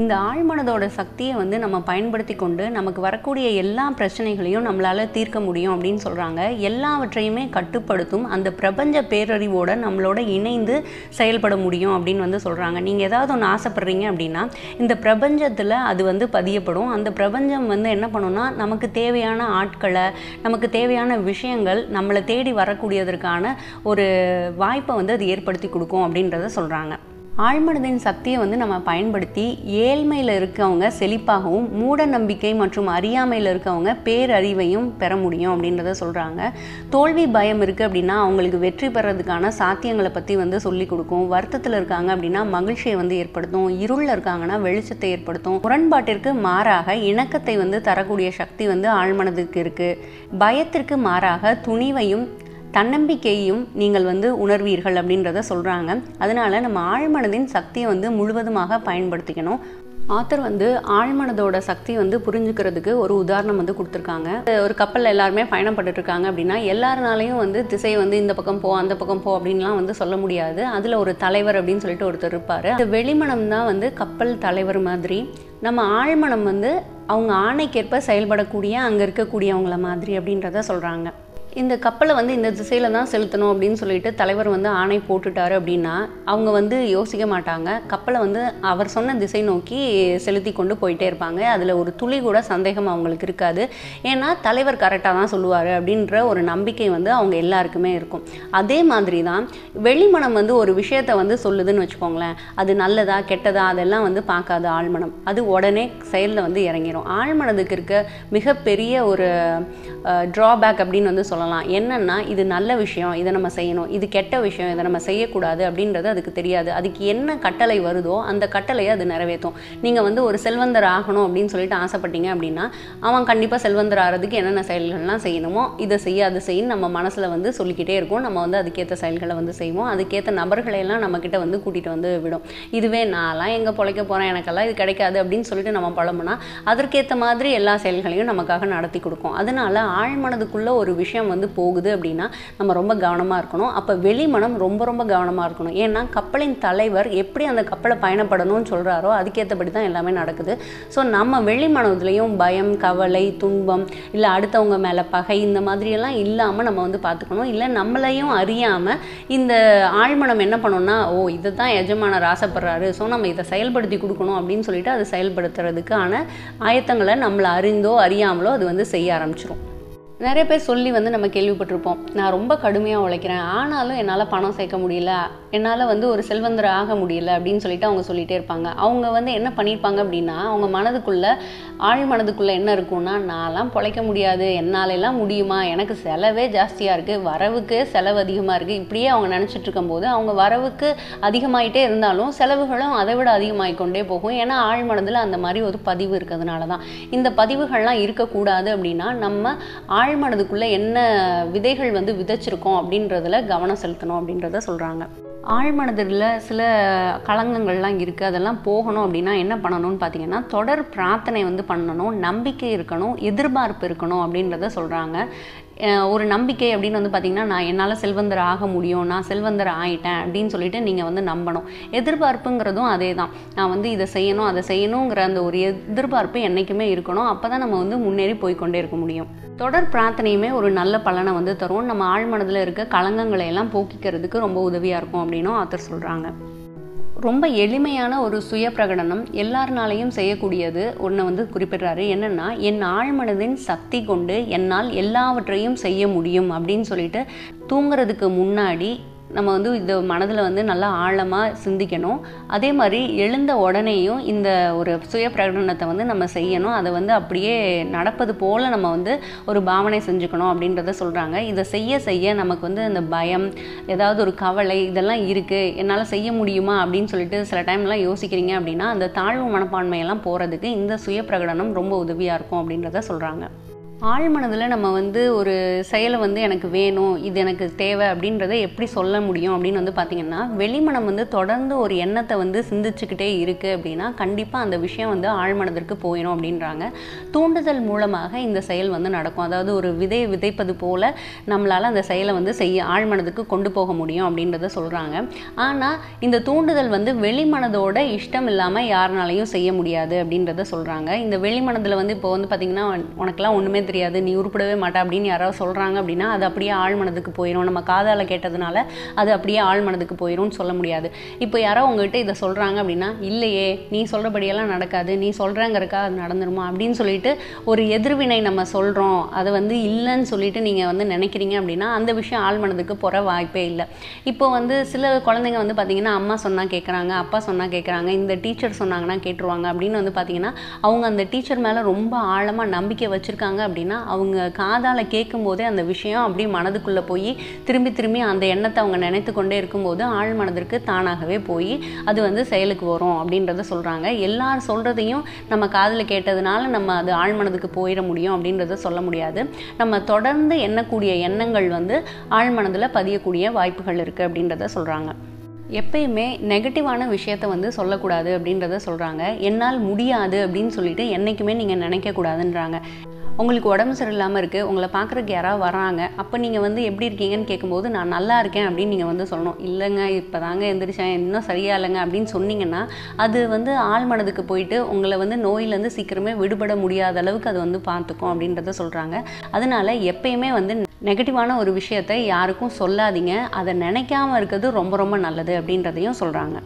இந்த ஆழ்மனதோட சக்தியை வந்து நம்ம பயன்படுத்தி கொண்டு நமக்கு வரக்கூடிய எல்லா பிரச்சனைகளையும் நம்மளால் தீர்க்க முடியும் அப்படின்னு சொல்கிறாங்க. எல்லாவற்றையுமே கட்டுப்படுத்தும் அந்த பிரபஞ்ச பேரறிவோடு நம்மளோட இணைந்து செயல்பட முடியும் அப்படின்னு வந்து சொல்கிறாங்க. நீங்கள் ஏதாவது ஒன்று ஆசைப்படுறீங்க அப்படின்னா இந்த பிரபஞ்சத்தில் அது வந்து பதியப்படும். அந்த பிரபஞ்சம் வந்து என்ன பண்ணுன்னா நமக்கு தேவையான ஆட்களை, நமக்கு தேவையான விஷயங்கள் நம்மளை தேடி வரக்கூடியதற்கான ஒரு வாய்ப்பை வந்து அது ஏற்படுத்தி கொடுக்கும் அப்படின்றத சொல்கிறாங்க. ஆழ்மனதின் சக்தியை வந்து நம்ம பயன்படுத்தி ஏழ்மையில் இருக்கவங்க செழிப்பாகவும், மூட நம்பிக்கை மற்றும் அறியாமையில் இருக்கவங்க பேரறிவையும் பெற முடியும் அப்படின்றத சொல்கிறாங்க. தோல்வி பயம் இருக்குது அப்படின்னா அவங்களுக்கு வெற்றி பெறதுக்கான சாத்தியங்களை பற்றி வந்து சொல்லி கொடுக்கும். வருத்தத்தில் இருக்காங்க அப்படின்னா மகிழ்ச்சியை வந்து ஏற்படுத்தும். இருளில் இருக்காங்கன்னா வெளிச்சத்தை ஏற்படுத்தும். முரண்பாட்டிற்கு மாறாக இணக்கத்தை வந்து தரக்கூடிய சக்தி வந்து ஆழ்மனதுக்கு இருக்குது. பயத்திற்கு மாறாக துணிவையும் தன்னம்பிக்கையும் நீங்கள் வந்து உணர்வீர்கள் அப்படின்றத சொல்கிறாங்க. அதனால் நம்ம ஆழ்மனதின் சக்தியை வந்து முழுவதுமாக பயன்படுத்திக்கணும். ஆத்தர் வந்து ஆழ்மனதோட சக்தி வந்து புரிஞ்சுக்கிறதுக்கு ஒரு உதாரணம் வந்து கொடுத்துருக்காங்க. ஒரு கப்பலில் எல்லாருமே பயணப்பட்டு இருக்காங்க அப்படின்னா எல்லாருனாலையும் வந்து திசையை வந்து இந்த பக்கம் போ, அந்த பக்கம் போ அப்படின்லாம் வந்து சொல்ல முடியாது. அதில் ஒரு தலைவர் அப்படின்னு சொல்லிட்டு ஒருத்தர் இருப்பார். அந்த வெளிமனம் தான் வந்து கப்பல் தலைவர் மாதிரி. நம்ம ஆழ்மனம் வந்து அவங்க ஆணைக்கேற்ப செயல்படக்கூடிய அங்கே இருக்கக்கூடியவங்கள மாதிரி அப்படின்றத சொல்கிறாங்க. இந்த கப்பலை வந்து இந்த திசையில் தான் செலுத்தணும் அப்படின்னு சொல்லிட்டு தலைவர் வந்து ஆணை போட்டுட்டாரு அப்படின்னா அவங்க வந்து யோசிக்க மாட்டாங்க. கப்பலை வந்து அவர் சொன்ன திசை நோக்கி செலுத்தி கொண்டு போயிட்டே இருப்பாங்க. அதில் ஒரு துளி கூட சந்தேகம் அவங்களுக்கு இருக்காது. ஏன்னா தலைவர் கரெக்டாக தான் சொல்லுவார் அப்படின்ற ஒரு நம்பிக்கை வந்து அவங்க எல்லாருக்குமே இருக்கும். அதே மாதிரி தான் வெளிமனம் வந்து ஒரு விஷயத்தை வந்து சொல்லுதுன்னு வச்சுக்கோங்களேன். அது நல்லதா கெட்டதா அதெல்லாம் வந்து பார்க்காது ஆழ்மனம். அது உடனே செயலில் வந்து இறங்கிடும். ஆழ்மனதுக்கு இருக்க மிகப்பெரிய ஒரு ட்ராபேக் அப்படின்னு வந்து சொல்லலாம். என்னன்னா இது நல்ல விஷயம், இதை நம்ம செய்யணும், இது கெட்ட விஷயம், இதை நம்ம செய்யக்கூடாது அப்படின்றது அதுக்கு தெரியாது. அதுக்கு என்ன கட்டளை வருதோ அந்த கட்டளையை அது நிறைவேற்றும். நீங்கள் வந்து ஒரு செல்வந்தர் ஆகணும் அப்படின்னு சொல்லிட்டு ஆசைப்பட்டீங்க அப்படின்னா அவன் கண்டிப்பாக செல்வந்தர் ஆகிறதுக்கு என்னென்ன செயல்கள்லாம் செய்யணுமோ இதை செய்ய அது செய்யணும் நம்ம மனசில் வந்து சொல்லிக்கிட்டே இருக்கும். நம்ம வந்து அதுக்கேற்ற செயல்களை வந்து செய்வோம். அதுக்கேற்ற நபர்களையெல்லாம் நம்மக்கிட்ட வந்து கூட்டிகிட்டு வந்து விடும். இதுவே நான்லாம் எங்கே பிழைக்க போகிறேன், எனக்கெல்லாம் இது கிடைக்காது அப்படின்னு சொல்லிட்டு நம்ம பழமுனா அதற்கேற்ற மாதிரி எல்லா செயல்களையும் நமக்காக நடத்தி கொடுக்கும். அதனால ஆழ்மனதுக்குள்ள ஒரு விஷயம் வந்து போகுது அப்படின்னா நம்ம ரொம்ப கவனமாக இருக்கணும். அப்போ வெளிமனம் ரொம்ப ரொம்ப கவனமாக இருக்கணும். ஏன்னா கப்பலின் தலைவர் எப்படி அந்த கப்பலை பயணப்படணும்னு சொல்கிறாரோ அதுக்கேற்றபடி தான் எல்லாமே நடக்குது. ஸோ நம்ம வெளிமனதுலேயும் பயம், கவலை, துன்பம், இல்லை அடுத்தவங்க மேலே பகை இந்த மாதிரியெல்லாம் இல்லாமல் நம்ம வந்து பார்த்துக்கணும். இல்லை நம்மளையும் அறியாமல் இந்த ஆழ்மனம் என்ன பண்ணோம்னா இதை தான் எஜமானர் ஆசைப்படுறாரு, ஸோ நம்ம இதை செயல்படுத்தி கொடுக்கணும் அப்படின்னு சொல்லிட்டு அது செயல்படுத்துறதுக்கான ஆயத்தங்களை நம்மளை அறிந்தோ அறியாமலோ அது வந்து செய்ய ஆரம்பிச்சிடும். நிறைய பேர் சொல்லி வந்து நம்ம கேள்விப்பட்டிருப்போம், நான் ரொம்ப கடுமையாக உழைக்கிறேன் ஆனாலும் என்னால் பணம் சேர்க்க முடியல, என்னால் வந்து ஒரு செல்வந்தர் ஆக முடியல அப்படின்னு சொல்லிட்டு அவங்க சொல்லிகிட்டே இருப்பாங்க. அவங்க வந்து என்ன பண்ணியிருப்பாங்க அப்படின்னா அவங்க மனதுக்குள்ளே ஆழ் மனதுக்குள்ளே என்ன இருக்கும்னா நான்லாம் பிழைக்க முடியாது, என்னாலெல்லாம் முடியுமா, எனக்கு செலவே ஜாஸ்தியாக இருக்குது, வரவுக்கு செலவு அதிகமாக இருக்குது, இப்படியே அவங்க நினச்சிட்டு இருக்கும்போது அவங்க வரவுக்கு அதிகமாகிட்டே இருந்தாலும் செலவுகளும் அதை விட அதிகமாகிக்கொண்டே போகும். ஏன்னா ஆழ் மனதில் அந்த மாதிரி ஒரு பதிவு இருக்கிறதுனால தான். இந்த பதிவுகள்லாம் இருக்கக்கூடாது அப்படின்னா நம்ம ஆழ்மனதுக்குள்ளே என்ன விதைகள் வந்து விதைச்சிருக்கோம் அப்படின்றதுல கவனம் செலுத்தணும் அப்படின்றத சொல்கிறாங்க. ஆழ்மனதில் சில களங்கங்கள்லாம் இருக்குது, அதெல்லாம் போகணும் அப்படின்னா என்ன பண்ணணும்னு பார்த்தீங்கன்னா தொடர் பிரார்த்தனை வந்து பண்ணணும், நம்பிக்கை இருக்கணும், எதிர்பார்ப்பு இருக்கணும் அப்படின்றத சொல்கிறாங்க. ஒரு நம்பிக்கை அப்படின்னு வந்து பார்த்திங்கன்னா நான் என்னால் செல்வந்தர் ஆக முடியும், நான் செல்வந்தர் ஆகிட்டேன் அப்படின்னு சொல்லிட்டு நீங்கள் வந்து நம்பணும். எதிர்பார்ப்புங்கிறதும் அதே தான். நான் வந்து இதை செய்யணும் அதை செய்யணுங்கிற அந்த ஒரு எதிர்பார்ப்பு என்றைக்குமே இருக்கணும். அப்போ தான் நம்ம வந்து முன்னேறி போய்கொண்டே இருக்க முடியும். தொடர் பிரார்த்தனையுமே ஒரு நல்ல பலனை வந்து தரும். நம்ம ஆழ்மனதில் இருக்க களங்கங்களை எல்லாம் போக்கிக்கிறதுக்கு ரொம்ப உதவியாக இருக்கும் அப்படின்னும் ஆத்தர் சொல்கிறாங்க. ரொம்ப எளிமையான ஒரு சுய பிரகடனம் எல்லாருனாலையும் செய்யக்கூடியது ஒன்று வந்து குறிப்பிடுறாரு. என்னென்னா என் ஆழ்மனதின் சக்தி கொண்டு என்னால் எல்லாவற்றையும் செய்ய முடியும் அப்படின்னு சொல்லிட்டு தூங்குறதுக்கு முன்னாடி நம்ம வந்து இது மனதில் வந்து நல்லா ஆழமாக சிந்திக்கணும். அதே மாதிரி எழுந்த உடனேயும் இந்த ஒரு சுய பிரகடனத்தை வந்து நம்ம செய்யணும். அதை வந்து அப்படியே நடப்பது போல் நம்ம வந்து ஒரு பாவனை செஞ்சுக்கணும் அப்படின்றத சொல்கிறாங்க. இதை செய்ய செய்ய நமக்கு வந்து அந்த பயம், ஏதாவது ஒரு கவலை இதெல்லாம் இருக்குது, என்னால் செய்ய முடியுமா அப்படின்னு சொல்லிட்டு சில டைம்லாம் யோசிக்கிறீங்க அப்படின்னா அந்த தாழ்வு மனப்பான்மையெல்லாம் போகிறதுக்கு இந்த சுய பிரகடனம் ரொம்ப உதவியாக இருக்கும் அப்படின்றத சொல்கிறாங்க. ஆழ்மனதில் நம்ம வந்து ஒரு செயலை வந்து எனக்கு வேணும், இது எனக்கு தேவை அப்படின்றத எப்படி சொல்ல முடியும் அப்படின்னு வந்து பார்த்திங்கன்னா, வெளிமனம் வந்து தொடர்ந்து ஒரு எண்ணத்தை வந்து சிந்திச்சுக்கிட்டே இருக்குது அப்படின்னா கண்டிப்பாக அந்த விஷயம் வந்து ஆழ்மனதிற்கு போயிடும் அப்படின்றாங்க. தூண்டுதல் மூலமாக இந்த செயல் வந்து நடக்கும். அதாவது ஒரு விதையை விதைப்பது போல் நம்மளால் அந்த செயலை வந்து ஆழ்மனதுக்கு கொண்டு போக முடியும் அப்படின்றத சொல்கிறாங்க. ஆனால் இந்த தூண்டுதல் வந்து வெளிமனதோட இஷ்டம் இல்லாமல் யாருனாலையும் செய்ய முடியாது அப்படின்றத சொல்கிறாங்க. இந்த வெளிமனதில் வந்து இப்போ வந்து பார்த்திங்கன்னா உனக்கெல்லாம் ஒன்றுமே தெரியாது, நீ உருப்படவே மாட்டா அப்படின்னு யாராவது சொல்கிறாங்க அப்படின்னா அது அப்படியே ஆழ்மனதுக்கு போயிடும். நம்ம காதால் கேட்டதுனால அது அப்படியே ஆழ்மனதுக்கு போயிடும்னு சொல்ல முடியாது. இப்போ யாரோ உங்கள்கிட்ட இதை சொல்கிறாங்க அப்படின்னா, இல்லையே நீ சொல்கிறபடியெல்லாம் நடக்காது, நீ சொல்கிறேங்கிறக்கா அது நடந்துருமா அப்படின்னு சொல்லிட்டு ஒரு எதிர்வினை நம்ம சொல்கிறோம். அதை வந்து இல்லைன்னு சொல்லிட்டு நீங்கள் வந்து நினைக்கிறீங்க அப்படின்னா அந்த விஷயம் ஆழ்மனதுக்கு போகிற வாய்ப்பே இல்லை. இப்போ வந்து சில குழந்தைங்க வந்து பார்த்திங்கன்னா அம்மா சொன்னால் கேட்குறாங்க, அப்பா சொன்னால் கேட்குறாங்க, இந்த டீச்சர் சொன்னாங்கன்னா கேட்டுருவாங்க அப்படின்னு வந்து பார்த்திங்கன்னா அவங்க அந்த டீச்சர் மேலே ரொம்ப ஆழமாக நம்பிக்கை வச்சுருக்காங்க அப்படின்னா அவங்க காதால் கேட்கும் போதே அந்த விஷயம் அப்படியே மனதுக்குள்ளே போய் திரும்பி திரும்பி அந்த எண்ணத்தை அவங்க நினைத்து கொண்டே இருக்கும்போது ஆழ் மனதிற்கு தானாகவே போய் அது வந்து செயலுக்கு வரும் அப்படின்றத சொல்கிறாங்க. எல்லாரும் சொல்கிறதையும் நம்ம காதில் கேட்டதுனால நம்ம அது ஆழ்மனதுக்கு போயிட முடியும் அப்படின்றத சொல்ல முடியாது. நம்ம தொடர்ந்து எண்ணக்கூடிய எண்ணங்கள் வந்து ஆழ்மனதில் பதியக்கூடிய வாய்ப்புகள் இருக்குது அப்படின்றத சொல்கிறாங்க. எப்பயுமே நெகட்டிவான விஷயத்த வந்து சொல்லக்கூடாது அப்படின்றத சொல்கிறாங்க. என்னால் முடியாது அப்படின்னு சொல்லிட்டு என்றைக்குமே நீங்கள் நினைக்கக்கூடாதுன்றாங்க. உங்களுக்கு உடம்பு சரியில்லாமல் இருக்குது, உங்களை பார்க்குறக்கு யாராவது வராங்க, அப்போ நீங்கள் வந்து எப்படி இருக்கீங்கன்னு கேட்கும்போது நான் நல்லா இருக்கேன் அப்படின்னு நீங்கள் வந்து சொல்லணும். இல்லைங்க இப்போ தாங்க எந்திரிச்சேன், இன்னும் சரியா இல்லைங்க அப்படின்னு சொன்னீங்கன்னா அது வந்து ஆழ்மனதுக்கு போயிட்டு உங்களை வந்து நோயிலேருந்து சீக்கிரமே விடுபட முடியாத அளவுக்கு அது வந்து பார்த்துக்கும் அப்படின்றத சொல்கிறாங்க. அதனால எப்பயுமே வந்து நெகட்டிவான ஒரு விஷயத்தை யாருக்கும் சொல்லாதீங்க. அதை நினைக்காமல் இருக்கிறது ரொம்ப ரொம்ப நல்லது அப்படின்றதையும் சொல்கிறாங்க.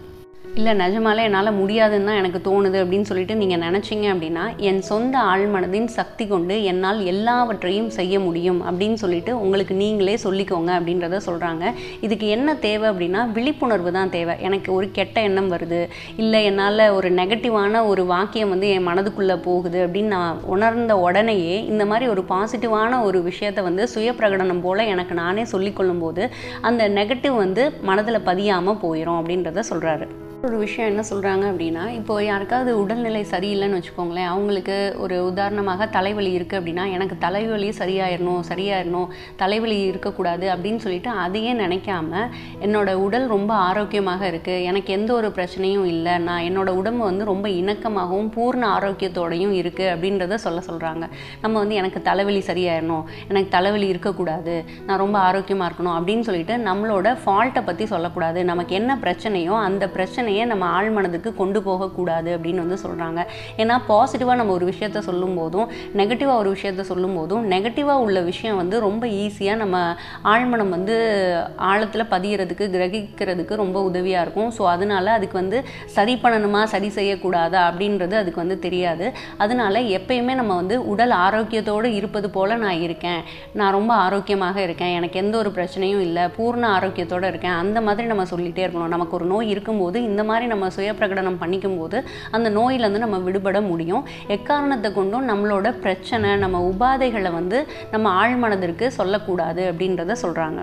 இல்லை நிஜமாலே என்னால் முடியாதுன்னு தான் எனக்கு தோணுது அப்படின்னு சொல்லிட்டு நீங்கள் நினச்சிங்க அப்படின்னா என் சொந்த ஆழ்மனதின் சக்தி கொண்டு என்னால் எல்லாவற்றையும் செய்ய முடியும் அப்படின்னு சொல்லிட்டு உங்களுக்கு நீங்களே சொல்லிக்கோங்க அப்படின்றத சொல்கிறாங்க. இதுக்கு என்ன தேவை அப்படின்னா விழிப்புணர்வு தான் தேவை. எனக்கு ஒரு கெட்ட எண்ணம் வருது, இல்லை என்னால் ஒரு நெகட்டிவான ஒரு வாக்கியம் வந்து என் மனதுக்குள்ளே போகுது அப்படின்னு நான் உணர்ந்த உடனேயே இந்த மாதிரி ஒரு பாசிட்டிவான ஒரு விஷயத்தை வந்து சுய பிரகடனம் போல் எனக்கு நானே சொல்லிக்கொள்ளும் போது அந்த நெகட்டிவ் வந்து மனதில் பதியாமல் போயிடும் அப்படின்றத சொல்கிறாரு. ஒரு விஷயம் என்ன சொல்கிறாங்க அப்படின்னா, இப்போ யாருக்காவது உடல்நிலை சரியில்லைன்னு வச்சுக்கோங்களேன், அவங்களுக்கு ஒரு உதாரணமாக தலைவலி இருக்குது அப்படின்னா எனக்கு தலைவலி சரியாயிடணும், தலைவலி இருக்கக்கூடாது அப்படின்னு சொல்லிட்டு அதையே நினைக்காம என்னோடய உடல் ரொம்ப ஆரோக்கியமாக இருக்குது, எனக்கு எந்த ஒரு பிரச்சனையும் இல்லை, நான் என்னோடய உடம்பு வந்து ரொம்ப இணக்கமாகவும் பூர்ண ஆரோக்கியத்தோடையும் இருக்குது அப்படின்றத சொல்கிறாங்க. நம்ம வந்து எனக்கு தலைவலி சரியாயிடணும், எனக்கு தலைவலி இருக்கக்கூடாது, நான் ரொம்ப ஆரோக்கியமாக இருக்கணும் அப்படின்னு சொல்லிட்டு நம்மளோட ஃபால்ட்டை பற்றி சொல்லக்கூடாது. நமக்கு என்ன பிரச்சனையோ அந்த பிரச்சனை நம்ம ஆழ்மனதுக்கு கொண்டு போகக்கூடாது அப்படின்னு வந்து சொல்கிறாங்க. ஏன்னா பாசிட்டிவாக நம்ம ஒரு விஷயத்த சொல்லும் போதும் நெகட்டிவாக ஒரு விஷயத்த சொல்லும் போதும் நெகட்டிவாக உள்ள விஷயம் வந்து ரொம்ப ஈஸியாக நம்ம ஆழ்மனம் வந்து ஆழத்தில் பதிகிறதுக்கு கிரகிக்கிறதுக்கு ரொம்ப உதவியாக இருக்கும். ஸோ அதனால அதுக்கு வந்து சரி பண்ணணுமா சரி செய்யக்கூடாதா அப்படின்றது அதுக்கு வந்து தெரியாது. அதனால எப்பயுமே நம்ம வந்து உடல் ஆரோக்கியத்தோடு இருப்பது போல் நான் இருக்கேன், நான் ரொம்ப ஆரோக்கியமாக இருக்கேன், எனக்கு எந்த ஒரு பிரச்சனையும் இல்லை, பூர்ண ஆரோக்கியத்தோடு இருக்கேன், அந்த மாதிரி நம்ம சொல்லிகிட்டே இருக்கணும். நமக்கு ஒரு நோய் இருக்கும்போது இந்த மாதிரி நம்ம சுய பிரகடனம் பண்ணிக்கும் போது அந்த நோயிலேருந்து நம்ம விடுபட முடியும். எக்காரணத்தை கொண்டும் நம்மளோட பிரச்சனை நம்ம உபாதைகளை வந்து நம்ம ஆழ்மனதிற்கு சொல்லக்கூடாது அப்படின்றத சொல்கிறாங்க.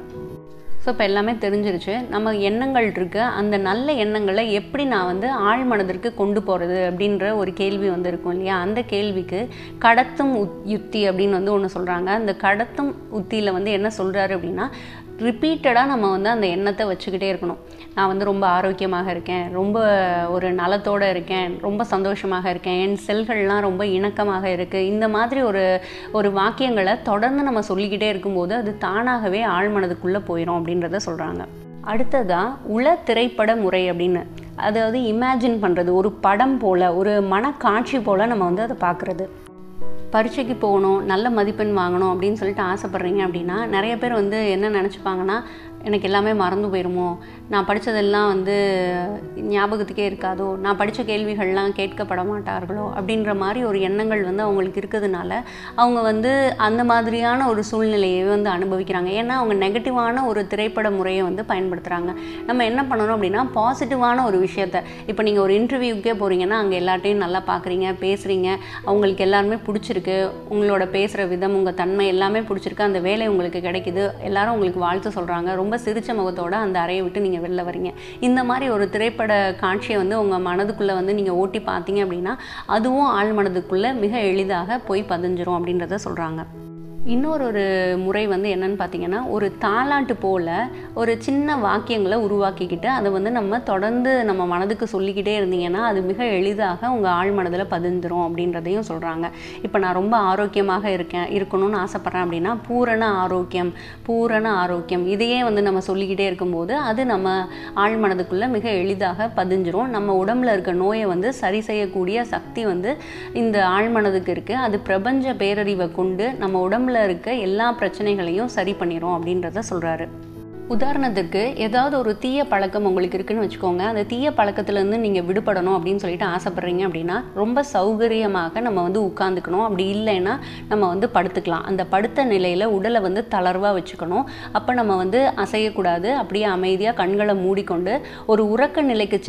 ஸோ இப்போ எல்லாமே தெரிஞ்சிருச்சு. நம்ம எண்ணங்கள் இருக்குது, அந்த நல்ல எண்ணங்களை எப்படி நான் வந்து ஆழ்மனதிற்கு கொண்டு போகிறது அப்படின்ற ஒரு கேள்வி வந்து இருக்கும் இல்லையா? அந்த கேள்விக்கு கடத்தும் யுக்தி அப்படின்னு வந்து ஒன்று சொல்கிறாங்க. அந்த கடத்தும் உத்தியில் வந்து என்ன சொல்கிறாரு அப்படின்னா, ரிப்பீட்டடாக நம்ம வந்து அந்த எண்ணத்தை வச்சுக்கிட்டே இருக்கணும். நான் வந்து ரொம்ப ஆரோக்கியமாக இருக்கேன், ரொம்ப ஒரு நலத்தோடு இருக்கேன், ரொம்ப சந்தோஷமாக இருக்கேன், என் செல்கள்லாம் ரொம்ப இணக்கமாக இருக்குது, இந்த மாதிரி ஒரு வாக்கியங்களை தொடர்ந்து நம்ம சொல்லிக்கிட்டே இருக்கும்போது அது தானாகவே ஆழ்மனதுக்குள்ளே போயிடும் அப்படின்றத சொல்கிறாங்க. அடுத்ததாக திரைப்பட முறை அப்படின்னு, அதாவது இமேஜின் பண்ணுறது, ஒரு படம் போல் ஒரு மனக்காட்சி போல் நம்ம வந்து அதை பார்க்குறது. பரீட்சைக்கு போகணும், நல்ல மதிப்பெண் வாங்கணும் அப்படின்னு சொல்லிட்டு ஆசைப்பட்றீங்க அப்படின்னா நிறைய பேர் வந்து என்ன நினச்சிப்பாங்கன்னா, எனக்கு எல்லாமே மறந்து போயிருமோ, நான் படித்ததெல்லாம் வந்து ஞாபகத்துக்கே இருக்காதோ, நான் படித்த கேள்விகள்லாம் கேட்கப்பட மாட்டார்களோ அப்படின்ற மாதிரி ஒரு எண்ணங்கள் வந்து அவங்களுக்கு இருக்கிறதுனால அவங்க வந்து அந்த மாதிரியான ஒரு சூழ்நிலையை வந்து அனுபவிக்கிறாங்க. ஏன்னா அவங்க நெகட்டிவான ஒரு திரைப்பட முறையை வந்து பயன்படுத்துகிறாங்க. நம்ம என்ன பண்ணணும் அப்படின்னா, பாசிட்டிவான ஒரு விஷயத்த, இப்போ நீங்கள் ஒரு இன்டர்வியூக்கே போகிறீங்கன்னா அங்கே எல்லாத்தையும் நல்லா பார்க்குறீங்க, பேசுகிறீங்க, அவங்களுக்கு எல்லாருமே பிடிச்சிருக்கு, உங்களோட பேசுகிற விதம், உங்கள் தன்மை எல்லாமே பிடிச்சிருக்கு, அந்த வேலை உங்களுக்கு கிடைக்குது, எல்லாரும் உங்களுக்கு வாழ்த்து சொல்கிறாங்க, ரொம்ப சிரிச்ச முகத்தோடு அந்த அறையை விட்டு நீங்கள் வெளில வரீங்க. இந்த மாதிரி ஒரு திரைப்பட காட்சியை வந்து உங்கள் மனதுக்குள்ளே வந்து நீங்கள் ஓட்டி பார்த்தீங்க அப்படின்னா அதுவும் ஆழ் மனதுக்குள்ளே மிக எளிதாக போய் பதிஞ்சிரும் அப்படின்றத சொல்கிறாங்க. இன்னொரு முறை வந்து என்னன்னு பார்த்தீங்கன்னா, ஒரு தாலாட்டு போல் ஒரு சின்ன வாக்கியங்களை உருவாக்கிக்கிட்டு அதை வந்து நம்ம தொடர்ந்து நம்ம மனதுக்கு சொல்லிக்கிட்டே இருந்தீங்கன்னா அது மிக எளிதாக உங்கள் ஆழ் மனதில் பதிந்துரும் அப்படின்றதையும் சொல்கிறாங்க. இப்போ நான் ரொம்ப ஆரோக்கியமாக இருக்கணும்னு ஆசைப்பட்றேன் அப்படின்னா பூரண ஆரோக்கியம் இதையே வந்து நம்ம சொல்லிக்கிட்டே இருக்கும்போது அது நம்ம ஆழ் மனதுக்குள்ளே மிக எளிதாக பதிஞ்சிரும். நம்ம உடம்புல இருக்க நோயை வந்து சரி செய்யக்கூடிய சக்தி வந்து இந்த ஆழ் மனதுக்கு இருக்குது. அது பிரபஞ்ச பேரறிவை கொண்டு நம்ம உடம்புல இருக்க எல்லா பிரச்சனைகளையும் சரி பண்ணிரும் அப்படின்றத சொல்றாரு. உதாரணத்துக்கு ஏதாவது ஒரு தீய பழக்கம் உங்களுக்கு இருக்குன்னு வச்சுக்கோங்க. அந்த தீய பழக்கத்துலேருந்து நீங்கள் விடுபடணும் அப்படின்னு சொல்லிட்டு ஆசைப்பட்றீங்க அப்படின்னா ரொம்ப சௌகரியமாக நம்ம வந்து உட்காந்துக்கணும். அப்படி இல்லைன்னா நம்ம வந்து படுத்துக்கலாம். அந்த படுத்த நிலையில் உடலை வந்து தளர்வாக வச்சுக்கணும். அப்போ நம்ம வந்து அசையக்கூடாது. அப்படியே அமைதியாக கண்களை மூடிக்கொண்டு ஒரு உறக்க நிலைக்கு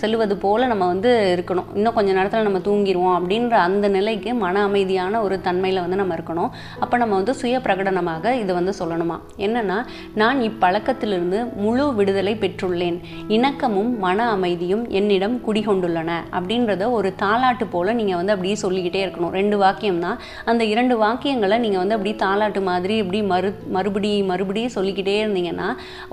செல்லுவது போல் நம்ம வந்து இருக்கணும். இன்னும் கொஞ்சம் நேரத்தில் நம்ம தூங்கிடுவோம் அப்படின்ற அந்த நிலைக்கு மன அமைதியான ஒரு தன்மையில் வந்து நம்ம இருக்கணும். அப்போ நம்ம வந்து சுய பிரகடனமாக இதை வந்து சொல்லணுமா, என்னென்னா, நான் பழக்கத்திலிருந்து முழு விடுதலை பெற்றுள்ளேன், இணக்கமும் மன அமைதியும் என்னிடம் குடிகொண்டுள்ளன அப்படின்றத ஒரு தாலாட்டு போல நீங்க வந்து அப்படியே சொல்லிக்கிட்டே இருக்கணும். 2 வாக்கியம் தான். அந்த 2 வாக்கியங்களை நீங்க வந்து அப்படியே தாலாட்டு மாதிரி இப்படி மறுபடியும் சொல்லிக்கிட்டே இருந்தீங்கன்னா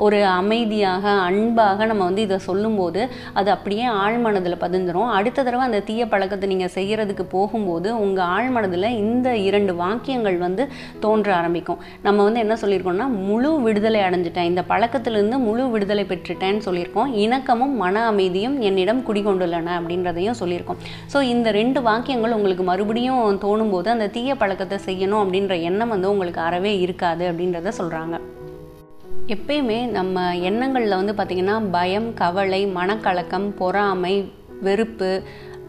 ஒரு அமைதியாக அன்பாக நம்ம வந்து இதை சொல்லும்போது அது அப்படியே ஆழ்மனதில் பதிந்துரும். அடுத்த தடவை அந்த தீய பழக்கத்தை நீங்க செய்யறதுக்கு போகும்போது உங்க ஆழ்மனதில் இந்த 2 வாக்கியங்கள் வந்து தோன்ற ஆரம்பிக்கும். நம்ம வந்து என்ன சொல்லியிருக்கோம்னா, முழு விடுதலை அடைஞ்சிட்டேன், இந்த பழக்கத்திலிருந்து முழு விடுதலை பெற்றுட்டேன்னு சொல்லியிருக்கோம். இணக்கமும் மன அமைதியும் என்னிடம் குடிகொண்டுள்ளன அப்படின்றதையும் சொல்லியிருக்கோம். ஸோ இந்த 2 வாக்கியங்கள் உங்களுக்கு மறுபடியும் தோணும் போது அந்த தீய பழக்கத்தை செய்யணும் அப்படின்ற எண்ணம் வந்து உங்களுக்கு அறவே இருக்காது அப்படின்றத சொல்கிறாங்க. எப்பயுமே நம்ம எண்ணங்களில் வந்து பார்த்திங்கன்னா பயம், கவலை, மனக்கலக்கம், பொறாமை, வெறுப்பு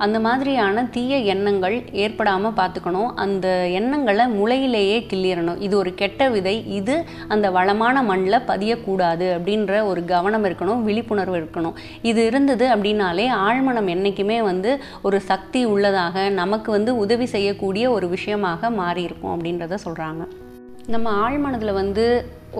அந்த மாதிரியான தீய எண்ணங்கள் ஏற்படாமல் பார்த்துக்கணும். அந்த எண்ணங்களை முளையிலேயே கிள்ளிடணும். இது ஒரு கெட்ட விதை, இது அந்த வளமான மண்ணில் பதியக்கூடாது அப்படின்ற ஒரு கவனம் இருக்கணும், விழிப்புணர்வு இருக்கணும். இது இருந்தது அப்படின்னாலே ஆழ்மனம் என்றைக்குமே வந்து ஒரு சக்தி உள்ளதாக நமக்கு வந்து உதவி செய்யக்கூடிய ஒரு விஷயமாக மாறி இருக்கும் அப்படின்றத சொல்கிறாங்க. நம்ம ஆழ்மனதில் வந்து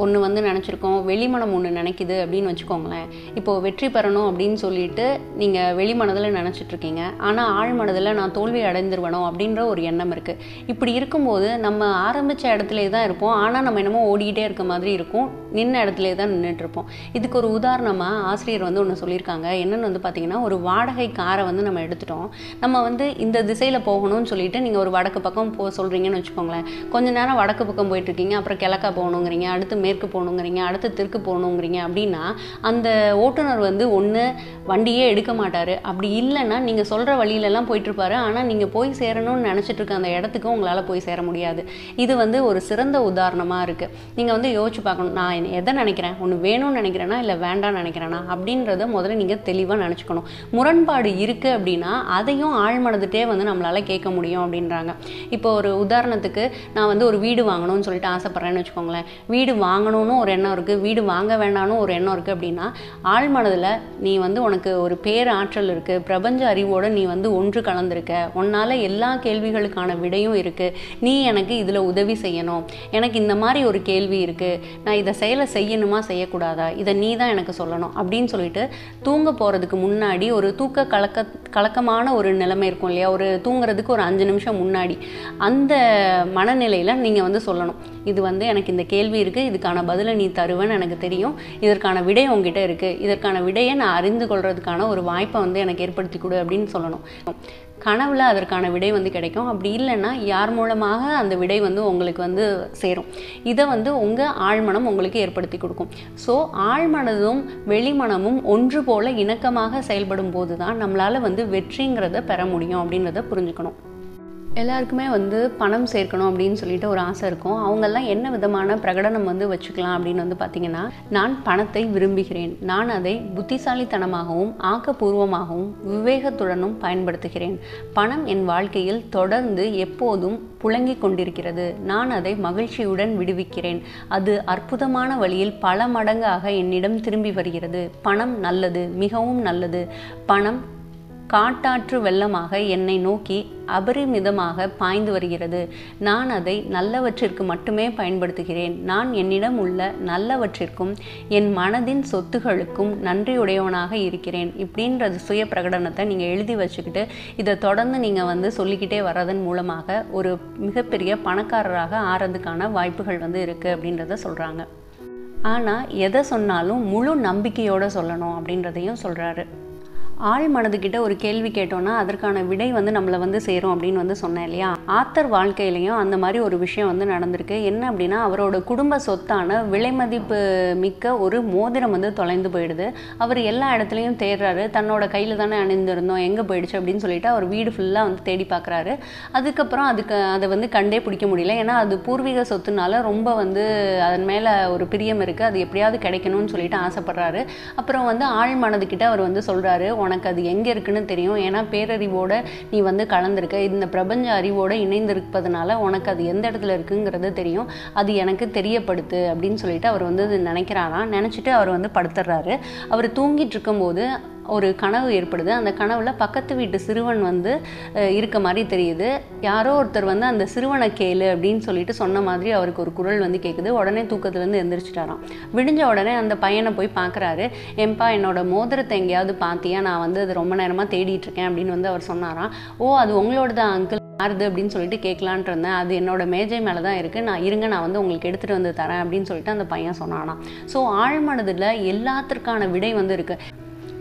ஒன்று வந்து நினச்சிருக்கோம், வெளிமனம் ஒன்று நினைக்குது அப்படின்னு வச்சுக்கோங்களேன். இப்போது வெற்றி பெறணும் அப்படின்னு சொல்லிட்டு நீங்கள் வெளிமனதில் நினச்சிட்ருக்கீங்க, ஆனால் ஆழ்மனதில் நான் தோல்வி அடைந்துருவணும் அப்படின்ற ஒரு எண்ணம் இருக்குது. இப்படி இருக்கும்போது நம்ம ஆரம்பித்த இடத்துல தான் இருப்போம், ஆனால் நம்ம என்னமோ ஓடிக்கிட்டே இருக்க மாதிரி இருக்கும், நின்ன இடத்துல தான் நின்றுட்டுருப்போம். இதுக்கு ஒரு உதாரணமாக ஆசிரியர் வந்து ஒன்று சொல்லியிருக்காங்க. என்னென்னு வந்து பார்த்திங்கன்னா, ஒரு வாடகை காரை வந்து நம்ம எடுத்துட்டோம். நம்ம வந்து இந்த திசையில் போகணும்னு சொல்லிட்டு நீங்கள் ஒரு வடக்கு பக்கம் சொல்கிறீங்கன்னு வச்சுக்கோங்களேன். கொஞ்ச நேரம் வடக்கு பக்கம் போயிட்டுருக்கீங்க, அப்புறம் கிழக்கா போகணுங்கிறீங்க, அடுத்து மேற்கு போகணுங்கிறீங்க, அடுத்து தெற்கு போகணுங்கிறீங்க. அப்படின்னா அந்த ஓட்டுநர் வந்து ஒன்று வண்டியே எடுக்க மாட்டார், அப்படி இல்லைன்னா நீங்கள் சொல்கிற வழியிலலாம் போயிட்டுருப்பாரு, ஆனால் நீங்கள் போய் சேரணும்னு நினச்சிட்டு இருக்க அந்த இடத்துக்கு உங்களால் போய் சேர முடியாது. இது வந்து ஒரு சிறந்த உதாரணமாக இருக்குது. நீங்கள் வந்து யோசிச்சு பார்க்கணும், நான் எதை நினைக்கிறேன், ஒன்று வேணும்னு நினைக்கிறேன்னா இல்லை வேண்டாம்னு நினைக்கிறேன்னா அப்படின்றத முதல்ல நீங்கள் தெளிவாக நினச்சிக்கணும். முரண்பாடு இருக்குது அப்படின்னா அதையும் ஆழ்மனதுட்டே வந்து நம்மளால் கேட்க முடியும் அப்படின்றாங்க. இப்போ ஒரு உதாரணத்துக்கு நான் வந்து ஒரு வீடு வாங்கணும்னு சொல்லிட்டு ஆசைப்பட்றேன்னு வச்சுக்கோங்களேன். வீடு வாங்கணும்னு ஒரு எண்ணம் இருக்குது, வீடு வாங்க வேண்டாம்னு ஒரு எண்ணம் இருக்குது அப்படின்னா ஆழ்மனதில் நீ வந்து உனக்கு ஒரு பேராற்றல் இருக்குது, பிரபஞ்ச அறிவோடு நீ வந்து ஒன்று கலந்துருக்க, உன்னால் எல்லா கேள்விகளுக்கான விடையும் இருக்குது, நீ எனக்கு இதில் உதவி செய்யணும், எனக்கு இந்த மாதிரி ஒரு கேள்வி இருக்குது, நான் இதை செயலை செய்யணுமா செய்யக்கூடாதா, இதை நீ தான் எனக்கு சொல்லணும் அப்படின்னு சொல்லிட்டு தூங்க போகிறதுக்கு முன்னாடி ஒரு தூக்க கலக்கமான ஒரு நிலைமை இருக்கும் இல்லையா, ஒரு தூங்குறதுக்கு ஒரு 5 நிமிஷம் முன்னாடி அந்த மனநிலையில் நீங்கள் வந்து சொல்லணும், இது வந்து எனக்கு இந்த கேள்வி இருக்குது, இதுக்கான பதிலை நீ தருவேன்னு எனக்கு தெரியும், இதற்கான விடை உங்ககிட்ட இருக்குது, இதற்கான விடையை நான் அறிந்து கொள்றதுக்கான ஒரு வாய்ப்பை வந்து எனக்கு ஏற்படுத்தி கொடு அப்படின்னு சொல்லணும். கனவுல அதற்கான விடை வந்து கிடைக்கும். அப்படி இல்லைன்னா யார் மூலமாக அந்த விடை வந்து உங்களுக்கு வந்து சேரும். இதை வந்து உங்கள் ஆழ்மனம் உங்களுக்கு ஏற்படுத்தி கொடுக்கும். ஸோ ஆழ்மனதும் வெளிமனமும் ஒன்று போல இணக்கமாக செயல்படும் போது தான் நம்மளால் வந்து வெற்றிங்கிறத பெற முடியும் அப்படின்றத புரிஞ்சுக்கணும். எல்லாருக்குமே வந்து பணம் சேர்க்கணும் அப்படின்னு சொல்லிட்டு ஒரு ஆசை இருக்கும். அவங்கெல்லாம் என்ன விதமான பிரகடனம் வந்து வச்சுக்கலாம் அப்படின்னு வந்து பார்த்திங்கன்னா, நான் பணத்தை விரும்புகிறேன், நான் அதை புத்திசாலித்தனமாகவும் ஆக்கப்பூர்வமாகவும் விவேகத்துடனும் பயன்படுத்துகிறேன், பணம் என் வாழ்க்கையில் தொடர்ந்து எப்போதும் புழங்கிக் கொண்டிருக்கிறது, நான் அதை மகிழ்ச்சியுடன் விடுவிக்கிறேன், அது அற்புதமான வழியில் பல மடங்காக என்னிடம் திரும்பி வருகிறது, பணம் நல்லது, மிகவும் நல்லது, பணம் காட்டாற்று வெள்ளமாக என்னை நோக்கி அபரிமிதமாக பாய்ந்து வருகிறது, நான் அதை நல்லவற்றிற்கு மட்டுமே பயன்படுத்துகிறேன், நான் என்னிடம் உள்ள நல்லவற்றிற்கும் என் மனதின் சொத்துகளுக்கும் நன்றியுடையவனாக இருக்கிறேன். இப்படின்றது சுய பிரகடனத்தை நீங்கள் எழுதி வச்சுக்கிட்டு இதை தொடர்ந்து நீங்கள் வந்து சொல்லிக்கிட்டே வர்றதன் மூலமாக ஒரு மிகப்பெரிய பணக்காரராக ஆறதுக்கான வாய்ப்புகள் வந்து இருக்குது அப்படின்றத சொல்கிறாங்க. ஆனால் எதை சொன்னாலும் முழு நம்பிக்கையோடு சொல்லணும் அப்படின்றதையும் சொல்கிறாரு. ஆழ் மனதுக்கிட்ட ஒரு கேள்வி கேட்டோன்னா அதற்கான விடை வந்து நம்மளை வந்து சேரும் அப்படின்னு வந்து சொன்னேன் இல்லையா. ஆத்தர் வாழ்க்கையிலையும் அந்த மாதிரி ஒரு விஷயம் வந்து நடந்திருக்கு. என்ன அப்படின்னா, அவரோட குடும்ப சொத்தான விலைமதிப்பு மிக்க ஒரு மோதிரம் வந்து தொலைந்து போயிடுது. அவர் எல்லா இடத்துலையும் தேடுறாரு, தன்னோட கையில் தானே அணிந்திருந்தோம், எங்கே போயிடுச்சு அப்படின்னு சொல்லிட்டு அவர் வீடு ஃபுல்லாக வந்து தேடி பார்க்குறாரு. அதுக்கப்புறம் அதை வந்து கண்டே பிடிக்க முடியல. ஏன்னா அது பூர்வீக சொத்துனால ரொம்ப வந்து அதன் மேலே ஒரு பிரியம் இருக்குது, அது எப்படியாவது கிடைக்கணும்னு சொல்லிட்டு ஆசைப்படுறாரு. அப்புறம் வந்து ஆழ் மனதுக்கிட்ட அவர் வந்து சொல்கிறாரு, உனக்கு அது எங்கே இருக்குன்னு தெரியும், ஏன்னா பேரறிவோட நீ வந்து கலந்துருக்க, இந்த பிரபஞ்ச அறிவோட இணைந்திருப்பதனால உனக்கு அது எந்த இடத்துல இருக்குங்கிறது தெரியும், அது எனக்கு தெரியப்படுத்து அப்படின்னு சொல்லிட்டு அவர் வந்து நினைக்கிறாராம். நினச்சிட்டு அவர் வந்து படுத்துடுறாரு. அவர் தூங்கிட்டு இருக்கும்போது ஒரு கனவு ஏற்படுது. அந்த கனவுல பக்கத்து வீட்டு சிறுவன் வந்து இருக்க மாதிரி தெரியுது. யாரோ ஒருத்தர் வந்து அந்த சிறுவனை கேளு அப்படின்னு சொல்லிட்டு சொன்ன மாதிரி அவருக்கு ஒரு குரல் வந்து கேட்குது. உடனே தூக்கத்துலேருந்து எந்திரிச்சிட்டாராம். விடிஞ்ச உடனே அந்த பையனை போய் பார்க்குறாரு. ஏன்பா என்னோட மோதிரத்தை எங்கேயாவது பார்த்தியா, நான் வந்து அது ரொம்ப நேரமாக தேடிட்டு இருக்கேன் அப்படின்னு வந்து அவர் சொன்னாராம். ஓ, அது உங்களோட தான் அங்கிள், யாருது அப்படின்னு சொல்லிட்டு கேட்கலான்ட்டு இருந்தேன், அது என்னோட மேஜை மேலே தான் இருக்குது, நான் வந்து உங்களுக்கு எடுத்துகிட்டு வந்து தரேன் அப்படின்னு சொல்லிட்டு அந்த பையன் சொன்னானாம். ஸோ ஆழ்மனதில் எல்லாத்திற்கான விடை வந்து இருக்குது.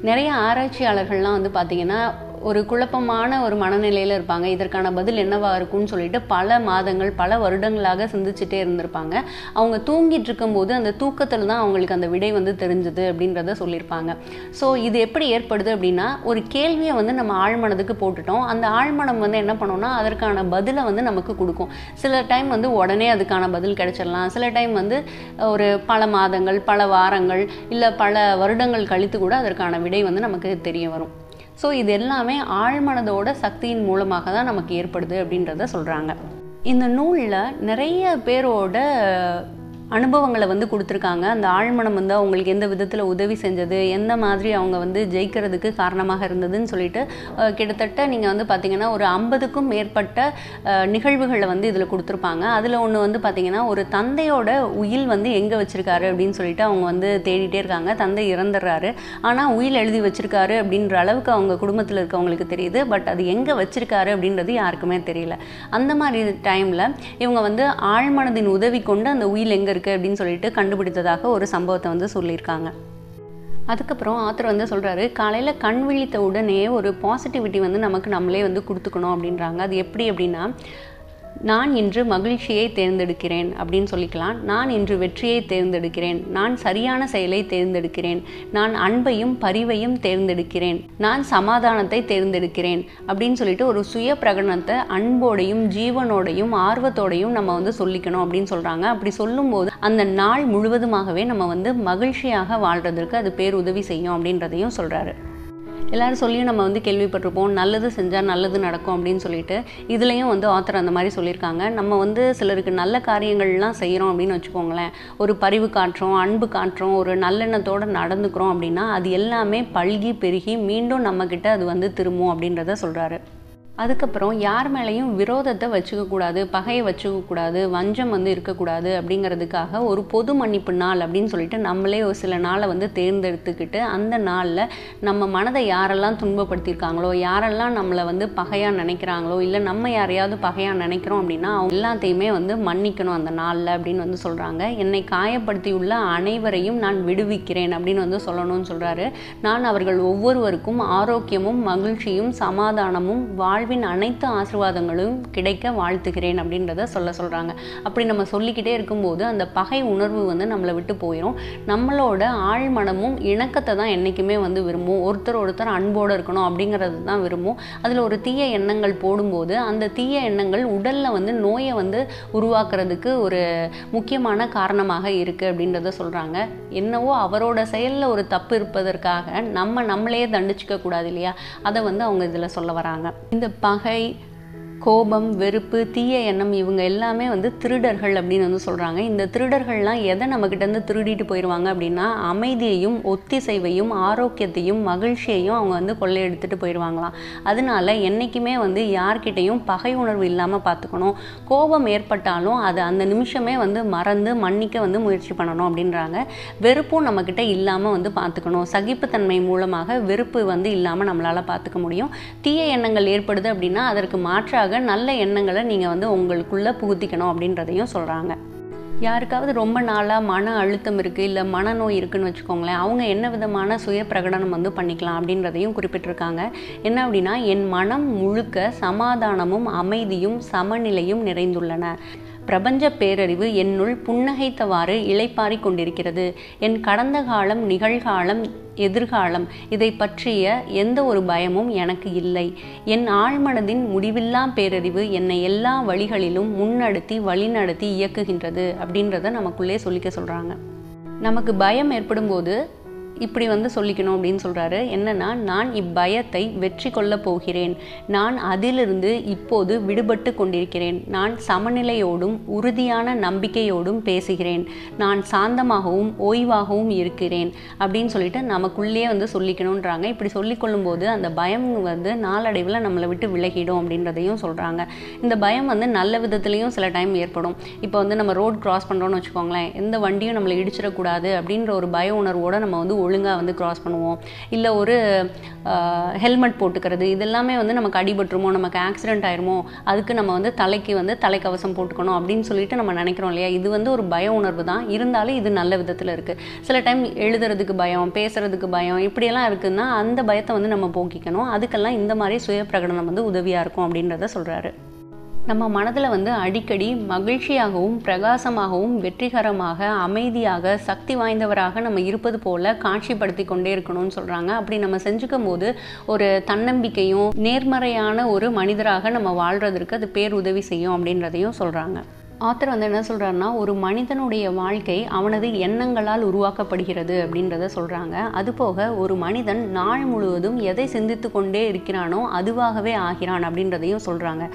நிறைய ஆராய்ச்சியாளர்கள்லாம் வந்து பார்த்திங்கன்னா ஒரு குழப்பமான ஒரு மனநிலையில் இருப்பாங்க. இதற்கான பதில் என்னவாக இருக்கும்னு சொல்லிட்டு பல மாதங்கள் பல வருடங்களாக சிந்திச்சுட்டே இருந்திருப்பாங்க. அவங்க தூங்கிட்டு இருக்கும்போது அந்த தூக்கத்தில் தான் அவங்களுக்கு அந்த விடை வந்து தெரிஞ்சுது அப்படின்றத சொல்லியிருப்பாங்க. ஸோ இது எப்படி ஏற்படுது அப்படின்னா, ஒரு கேள்வியை வந்து நம்ம ஆழ்மனதுக்கு போட்டுட்டோம், அந்த ஆழ்மனம் வந்து என்ன பண்ணோம்னா அதற்கான பதிலை வந்து நமக்கு கொடுக்கும். சில டைம் வந்து உடனே அதுக்கான பதில் கிடைச்சிடலாம், சில டைம் வந்து ஒரு பல மாதங்கள் பல வாரங்கள் இல்லை பல வருடங்கள் கழித்து கூட அதற்கான விடை வந்து நமக்கு தெரிய வரும். ஸோ இது எல்லாமே ஆழ்மனதோட சக்தியின் மூலமாக தான் நமக்கு ஏற்படுது அப்படின்றத சொல்கிறாங்க. இந்த நூலில் நிறைய பேரோட அனுபவங்களை வந்து கொடுத்துருக்காங்க. அந்த ஆழ்மனம் வந்து அவங்களுக்கு எந்த விதத்தில் உதவி செஞ்சது, எந்த மாதிரி அவங்க வந்து ஜெயிக்கிறதுக்கு காரணமாக இருந்ததுன்னு சொல்லிட்டு கிட்டத்தட்ட நீங்கள் வந்து பார்த்திங்கன்னா ஒரு 50க்கும் மேற்பட்ட நிகழ்வுகளை வந்து இதில் கொடுத்துருப்பாங்க. அதில் ஒன்று வந்து பார்த்திங்கன்னா, ஒரு தந்தையோட உயில் வந்து எங்கே வச்சுருக்காரு அப்படின்னு சொல்லிட்டு அவங்க வந்து தேடிட்டே இருக்காங்க. தந்தை இறந்துடுறாரு, ஆனால் உயில் எழுதி வச்சுருக்காரு அப்படின்ற அளவுக்கு அவங்க குடும்பத்தில் இருக்கவங்களுக்கு தெரியுது. பட் அது எங்கே வச்சுருக்காரு அப்படின்றது யாருக்குமே தெரியல. அந்த மாதிரி டைமில் இவங்க வந்து ஆழ்மனதின் உதவி கொண்டு அந்த உயில் எங்கே இருக்குது அப்படின்னு சொல்லிட்டு கண்டுபிடித்ததாக ஒரு சம்பவத்தை வந்து சொல்லியிருக்காங்க. அதுக்கப்புறம் ஆத்தர் வந்து சொல்கிறாரு, காலையில் கண் விழித்த உடனே ஒரு பாசிட்டிவிட்டி வந்து நமக்கு நம்மளே வந்து கொடுத்துக்கணும் அப்படின்றாங்க. அது எப்படி அப்படின்னா, நான் இன்று மகிழ்ச்சியை தேர்ந்தெடுக்கிறேன் அப்படின்னு சொல்லிக்கலாம். நான் இன்று வெற்றியை தேர்ந்தெடுக்கிறேன், நான் சரியான செயலை தேர்ந்தெடுக்கிறேன், நான் அன்பையும் பரிவையும் தேர்ந்தெடுக்கிறேன், நான் சமாதானத்தை தேர்ந்தெடுக்கிறேன் அப்படின்னு சொல்லிட்டு ஒரு சுய பிரகடனத்தை அன்போடையும் ஜீவனோடையும் ஆர்வத்தோடையும் நம்ம வந்து சொல்லிக்கணும் அப்படின்னு சொல்கிறாங்க. அப்படி சொல்லும்போது அந்த நாள் முழுவதுமாகவே நம்ம வந்து மகிழ்ச்சியாக வாழ்கிறதுக்கு அது பேருதவி செய்யும் அப்படின்றதையும் சொல்கிறாரு. எல்லோரும் சொல்லியும் நம்ம வந்து கேள்விப்பட்டிருப்போம், நல்லது செஞ்சால் நல்லது நடக்கும் அப்படின்னு சொல்லிட்டு. இதுலேயும் வந்து ஆத்தர் அந்த மாதிரி சொல்லியிருக்காங்க. நம்ம வந்து சிலருக்கு நல்ல காரியங்கள்லாம் செய்கிறோம் அப்படின்னு வச்சுக்கோங்களேன், ஒரு பரிவு காட்டுறோம், அன்பு காட்டுறோம், ஒரு நல்லெண்ணத்தோடு நடந்துக்கிறோம் அப்படின்னா அது எல்லாமே பல்கி பெருகி மீண்டும் நம்மக்கிட்ட அது வந்து திரும்பும் அப்படின்றத சொல்கிறாரு. அதுக்கப்புறம் யார் மேலேயும் விரோதத்தை வச்சுக்கக்கூடாது, பகையை வச்சுக்கக்கூடாது, வஞ்சம் வந்து இருக்கக்கூடாது அப்படிங்கிறதுக்காக ஒரு பொது மன்னிப்பு நாள் அப்படின்னு சொல்லிட்டு நம்மளே ஒரு சில நாளை வந்து தேர்ந்தெடுத்துக்கிட்டு அந்த நாளில் நம்ம மனதை யாரெல்லாம் துன்பப்படுத்தியிருக்காங்களோ, யாரெல்லாம் நம்மளை வந்து பகையாக நினைக்கிறாங்களோ, இல்லை நம்ம யாரையாவது பகையாக நினைக்கிறோம் அப்படின்னா அவங்க எல்லாத்தையுமே வந்து மன்னிக்கணும் அந்த நாளில் அப்படின்னு வந்து சொல்கிறாங்க. என்னை காயப்படுத்தியுள்ள அனைவரையும் நான் விடுவிக்கிறேன் அப்படின்னு வந்து சொல்லணும்னு சொல்கிறாரு. நான் அவர்கள் ஒவ்வொருவருக்கும் ஆரோக்கியமும் மகிழ்ச்சியும் சமாதானமும் வாழ்வின் அனைத்து ஆசீர்வாதங்களும் கிடைக்க வாழ்த்துகிறேன் அப்படின்றத சொல்கிறாங்க. அப்படி நம்ம சொல்லிக்கிட்டே இருக்கும்போது அந்த பகை உணர்வு வந்து நம்மளை விட்டு போயிடும். நம்மளோட ஆழ்மனமும் இணக்கத்தை தான் என்றைக்குமே வந்து விரும்பும். ஒருத்தர் அன்போடு இருக்கணும் அப்படிங்கிறது தான் விரும்பும். அதில் ஒரு தீய எண்ணங்கள் போடும்போது அந்த தீய எண்ணங்கள் உடலில் வந்து நோயை வந்து உருவாக்குறதுக்கு ஒரு முக்கியமான காரணமாக இருக்குது அப்படின்றத சொல்கிறாங்க. என்னவோ அவரோட செயலில் ஒரு தப்பு இருப்பதற்காக நம்மளே தண்டிச்சுக்க கூடாது இல்லையா, அதை வந்து அவங்க இதில் சொல்ல வராங்க. இந்த பகை, கோபம், வெறுப்பு, தீய எண்ணம் இவங்க எல்லாமே வந்து திருடர்கள் அப்படின்னு வந்து சொல்கிறாங்க. இந்த திருடர்கள்லாம் எதை நம்மக்கிட்டேருந்து திருடிட்டு போயிடுவாங்க அப்படின்னா அமைதியையும் ஒத்திசைவையும் ஆரோக்கியத்தையும் மகிழ்ச்சியையும் அவங்க வந்து கொள்ளையெடுத்துட்டு போயிடுவாங்களாம். அதனால என்றைக்குமே வந்து யார்கிட்டையும் பகை உணர்வு இல்லாமல் பார்த்துக்கணும். கோபம் ஏற்பட்டாலும் அது அந்த நிமிஷமே வந்து மறந்து மன்னிக்க வந்து முயற்சி பண்ணணும் அப்படின்றாங்க. வெறுப்பும் நம்மக்கிட்ட இல்லாமல் வந்து பார்த்துக்கணும். சகிப்புத்தன்மை மூலமாக வெறுப்பு வந்து இல்லாமல் நம்மளால் பார்த்துக்க முடியும். தீய எண்ணங்கள் ஏற்படுது அப்படின்னா அதற்கு மாற்றாக நல்ல எண்ணங்களை நீங்கள் வந்து உங்களுக்குள்ளே புகுத்திக்கணும் அப்படின்றதையும் சொல்கிறாங்க. யாருக்காவது ரொம்ப நாளாக மன அழுத்தம் இருக்குது, இல்லை மனநோய் இருக்குதுன்னு வச்சுக்கோங்களேன், அவங்க என்ன விதமான சுய பிரகடனம் வந்து பண்ணிக்கலாம் அப்படின்றதையும் குறிப்பிட்டிருக்காங்க. என்ன அப்படின்னா, என் மனம் முழுக்க சமாதானமும் அமைதியும் சமநிலையும் நிறைந்துள்ளன. பிரபஞ்ச பேரறிவு என்னுள் புன்னகைத்தவாறு இளைப்பாரி கொண்டிருக்கிறது. என் கடந்த காலம், நிகழ்காலம், எதிர்காலம் இதை பற்றிய எந்த ஒரு பயமும் எனக்கு இல்லை. என் ஆழ்மனதின் முடிவில்லா பேரறிவு என்னை எல்லா வழிகளிலும் முன்னெடுத்தி வழிநடத்தி இயக்குகின்றது அப்படின்றத நமக்குள்ளே சொல்லிக்க சொல்கிறாங்க. நமக்கு பயம் ஏற்படும் போது இப்படி வந்து சொல்லிக்கணும் அப்படின்னு சொல்கிறாரு. என்னன்னா, நான் இப்பயத்தை வெற்றி கொள்ள போகிறேன். நான் அதிலிருந்து இப்போது விடுபட்டு கொண்டிருக்கிறேன். நான் சமநிலையோடும் உறுதியான நம்பிக்கையோடும் பேசுகிறேன். நான் சாந்தமாகவும் ஓய்வாகவும் இருக்கிறேன் அப்படின்னு சொல்லிட்டு நமக்குள்ளேயே வந்து சொல்லிக்கணுன்றாங்க. இப்படி சொல்லிக்கொள்ளும் போது அந்த பயம் வந்து நாளடைவில் நம்மளை விட்டு விலகிடும் அப்படின்றதையும் சொல்கிறாங்க. இந்த பயம் வந்து நல்ல விதத்துலேயும் சில டைம் ஏற்படும். இப்போ வந்து நம்ம ரோட் கிராஸ் பண்ணுறோன்னு வச்சுக்கோங்களேன், எந்த வண்டியும் நம்மளை இடிச்சிடக்கூடாது அப்படின்ற ஒரு பய உணர்வோடு நம்ம வந்து ஒழுங்காக வந்து கிராஸ் பண்ணுவோம். இல்லை ஒரு ஹெல்மெட் போட்டுக்கிறது, இதெல்லாமே வந்து நமக்கு அடிபட்டுருமோ, நமக்கு ஆக்சிடென்ட் ஆயிருமோ, அதுக்கு நம்ம வந்து தலைக்கு வந்து தலைக்கவசம் போட்டுக்கணும் அப்படின்னு சொல்லிட்டு நம்ம நினைக்கிறோம் இல்லையா. இது வந்து ஒரு பய உணர்வு தான், இருந்தாலும் இது நல்ல விதத்தில் இருக்குது. சில டைம் எழுதுறதுக்கு பயம், பேசுறதுக்கு பயம், இப்படியெல்லாம் இருக்குன்னா அந்த பயத்தை வந்து நம்ம போக்கிக்கணும். அதுக்கெல்லாம் இந்த மாதிரி சுய பிரகடனம் வந்து உதவியாக இருக்கும் அப்படின்றத சொல்கிறாரு. நம்ம மனதில் வந்து அடிக்கடி மகிழ்ச்சியாகவும் பிரகாசமாகவும் வெற்றிகரமாக அமைதியாக சக்தி வாய்ந்தவராக நம்ம இருப்பது போல காட்சிப்படுத்தி கொண்டே இருக்கணும்னு சொல்கிறாங்க. அப்படி நம்ம செஞ்சுக்கும் போது ஒரு தன்னம்பிக்கையும் நேர்மறையான ஒரு மனிதராக நம்ம வாழ்கிறதுக்கு அது பேருதவி செய்யும் அப்படின்றதையும் சொல்கிறாங்க. ஆத்தர் வந்து என்ன சொல்கிறாருன்னா, ஒரு மனிதனுடைய வாழ்க்கை அவனது எண்ணங்களால் உருவாக்கப்படுகிறது அப்படின்றத சொல்கிறாங்க. அதுபோக ஒரு மனிதன் நாள் முழுவதும் எதை சிந்தித்து கொண்டே இருக்கிறானோ அதுவாகவே ஆகிறான் அப்படின்றதையும் சொல்கிறாங்க.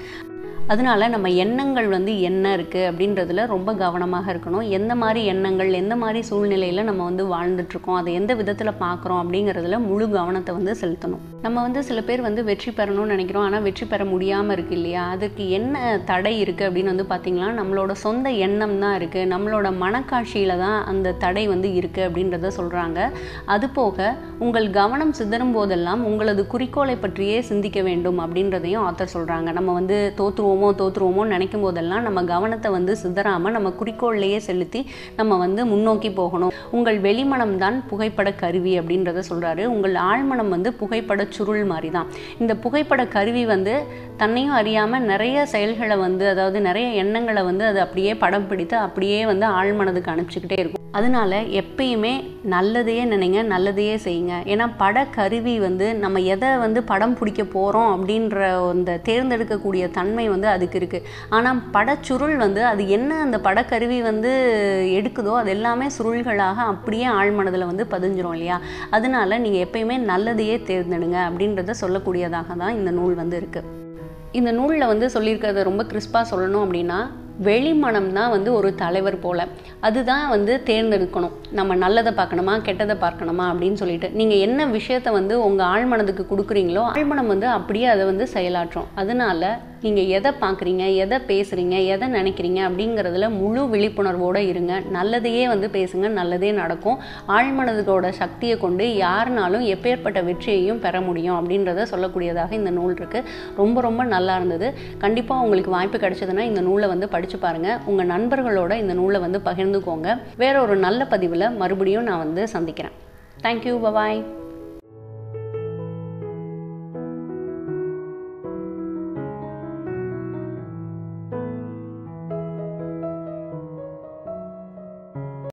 அதனால நம்ம எண்ணங்கள் வந்து என்ன இருக்குது அப்படின்றதுல ரொம்ப கவனமாக இருக்கணும். எந்த மாதிரி எண்ணங்கள், எந்த மாதிரி சூழ்நிலையில் நம்ம வந்து வாழ்ந்துட்டுருக்கோம், அதை எந்த விதத்தில் பார்க்குறோம் அப்படிங்கிறதுல முழு கவனத்தை வந்து செலுத்தணும். நம்ம வந்து சில பேர் வந்து வெற்றி பெறணும்னு நினைக்கிறோம், ஆனால் வெற்றி பெற முடியாமல் இருக்குது இல்லையா. அதுக்கு என்ன தடை இருக்குது அப்படின்னு வந்து பார்த்திங்கன்னா, நம்மளோட சொந்த எண்ணம் தான் இருக்குது, நம்மளோட மனக்காட்சியில் தான் அந்த தடை வந்து இருக்குது அப்படின்றத சொல்கிறாங்க. அதுபோக உங்கள் கவனம் சிதறும் போதெல்லாம் உங்களது குறிக்கோளை பற்றியே சிந்திக்க வேண்டும் அப்படின்றதையும் ஆத்தர் சொல்கிறாங்க. நம்ம வந்து தோற்றுருவோமோ நினைக்கும் போதெல்லாம் நம்ம கவனத்தை வந்து சிதறாமல் நம்ம குறிக்கோள்லையே செலுத்தி நம்ம வந்து முன்னோக்கி போகணும். உங்கள் வெளிமனம் தான் புகைப்பட கருவி அப்படின்றத சொல்கிறாரு. உங்கள் ஆழ்மனம் வந்து புகைப்பட சுருள் மாதிரி தான். இந்த புகைப்பட கருவி வந்து தன்னையும் அறியாமல் நிறைய செயல்களை வந்து, அதாவது நிறைய எண்ணங்களை வந்து அது அப்படியே படம் பிடித்து அப்படியே வந்து ஆழ்மனதுக்கு அனுப்பிச்சிக்கிட்டே இருக்கும். அதனால எப்பயுமே நல்லதையே நினைங்க, நல்லதையே செய்யுங்க. ஏன்னா படக்கருவி வந்து நம்ம எதை வந்து படம் பிடிக்க போகிறோம் அப்படின்ற அந்த தேர்ந்தெடுக்கக்கூடிய தன்மை வந்து அதுக்கு இருக்குது. ஆனால் படச்சுருள் வந்து அது என்ன அந்த படக்கருவி வந்து எடுக்குதோ அது எல்லாமே சுருள்களாக அப்படியே ஆழ்மனதில் வந்து பதிஞ்சிரும் இல்லையா. அதனால நீங்கள் எப்பயுமே நல்லதையே தேர்ந்தெடுங்க அப்படின்றத சொல்லக்கூடியதாக தான் இந்த நூல் வந்து இருக்குது. இந்த நூலில் வந்து சொல்லியிருக்கிறத ரொம்ப கிறிஸ்பாக சொல்லணும் அப்படின்னா, வெளிமனம் தான் வந்து ஒரு தலைவர் போல், அதுதான் வந்து தேர்ந்தெடுக்கணும். நம்ம நல்லதை பார்க்கணுமா கெட்டதை பார்க்கணுமா அப்படின்னு சொல்லிட்டு நீங்கள் என்ன விஷயத்தை வந்து உங்கள் ஆழ்மனதுக்கு கொடுக்குறீங்களோ ஆழ்மனம் வந்து அப்படியே அதை வந்து செயலாற்றும். அதனால நீங்கள் எதை பார்க்குறீங்க, எதை பேசுகிறீங்க, எதை நினைக்கிறீங்க அப்படிங்கிறதுல முழு விழிப்புணர்வோடு இருங்க. நல்லதையே வந்து பேசுங்க, நல்லதே நடக்கும். ஆழ்மனதோட சக்தியை கொண்டு யாருனாலும் எப்பேற்பட்ட வெற்றியையும் பெற முடியும் அப்படின்றத சொல்லக்கூடியதாக இந்த நூல் இருக்குது. ரொம்ப ரொம்ப நல்லா இருந்தது. கண்டிப்பாக உங்களுக்கு வாய்ப்பு கிடைச்சதுன்னா இந்த நூலை வந்து படித்து பாருங்கள். உங்கள் நண்பர்களோட இந்த நூலை வந்து பகிர்ந்துக்கோங்க. வேற ஒரு நல்ல பதிவில் மறுபடியும் நான் வந்து சந்திக்கிறேன். Thank you, bye bye.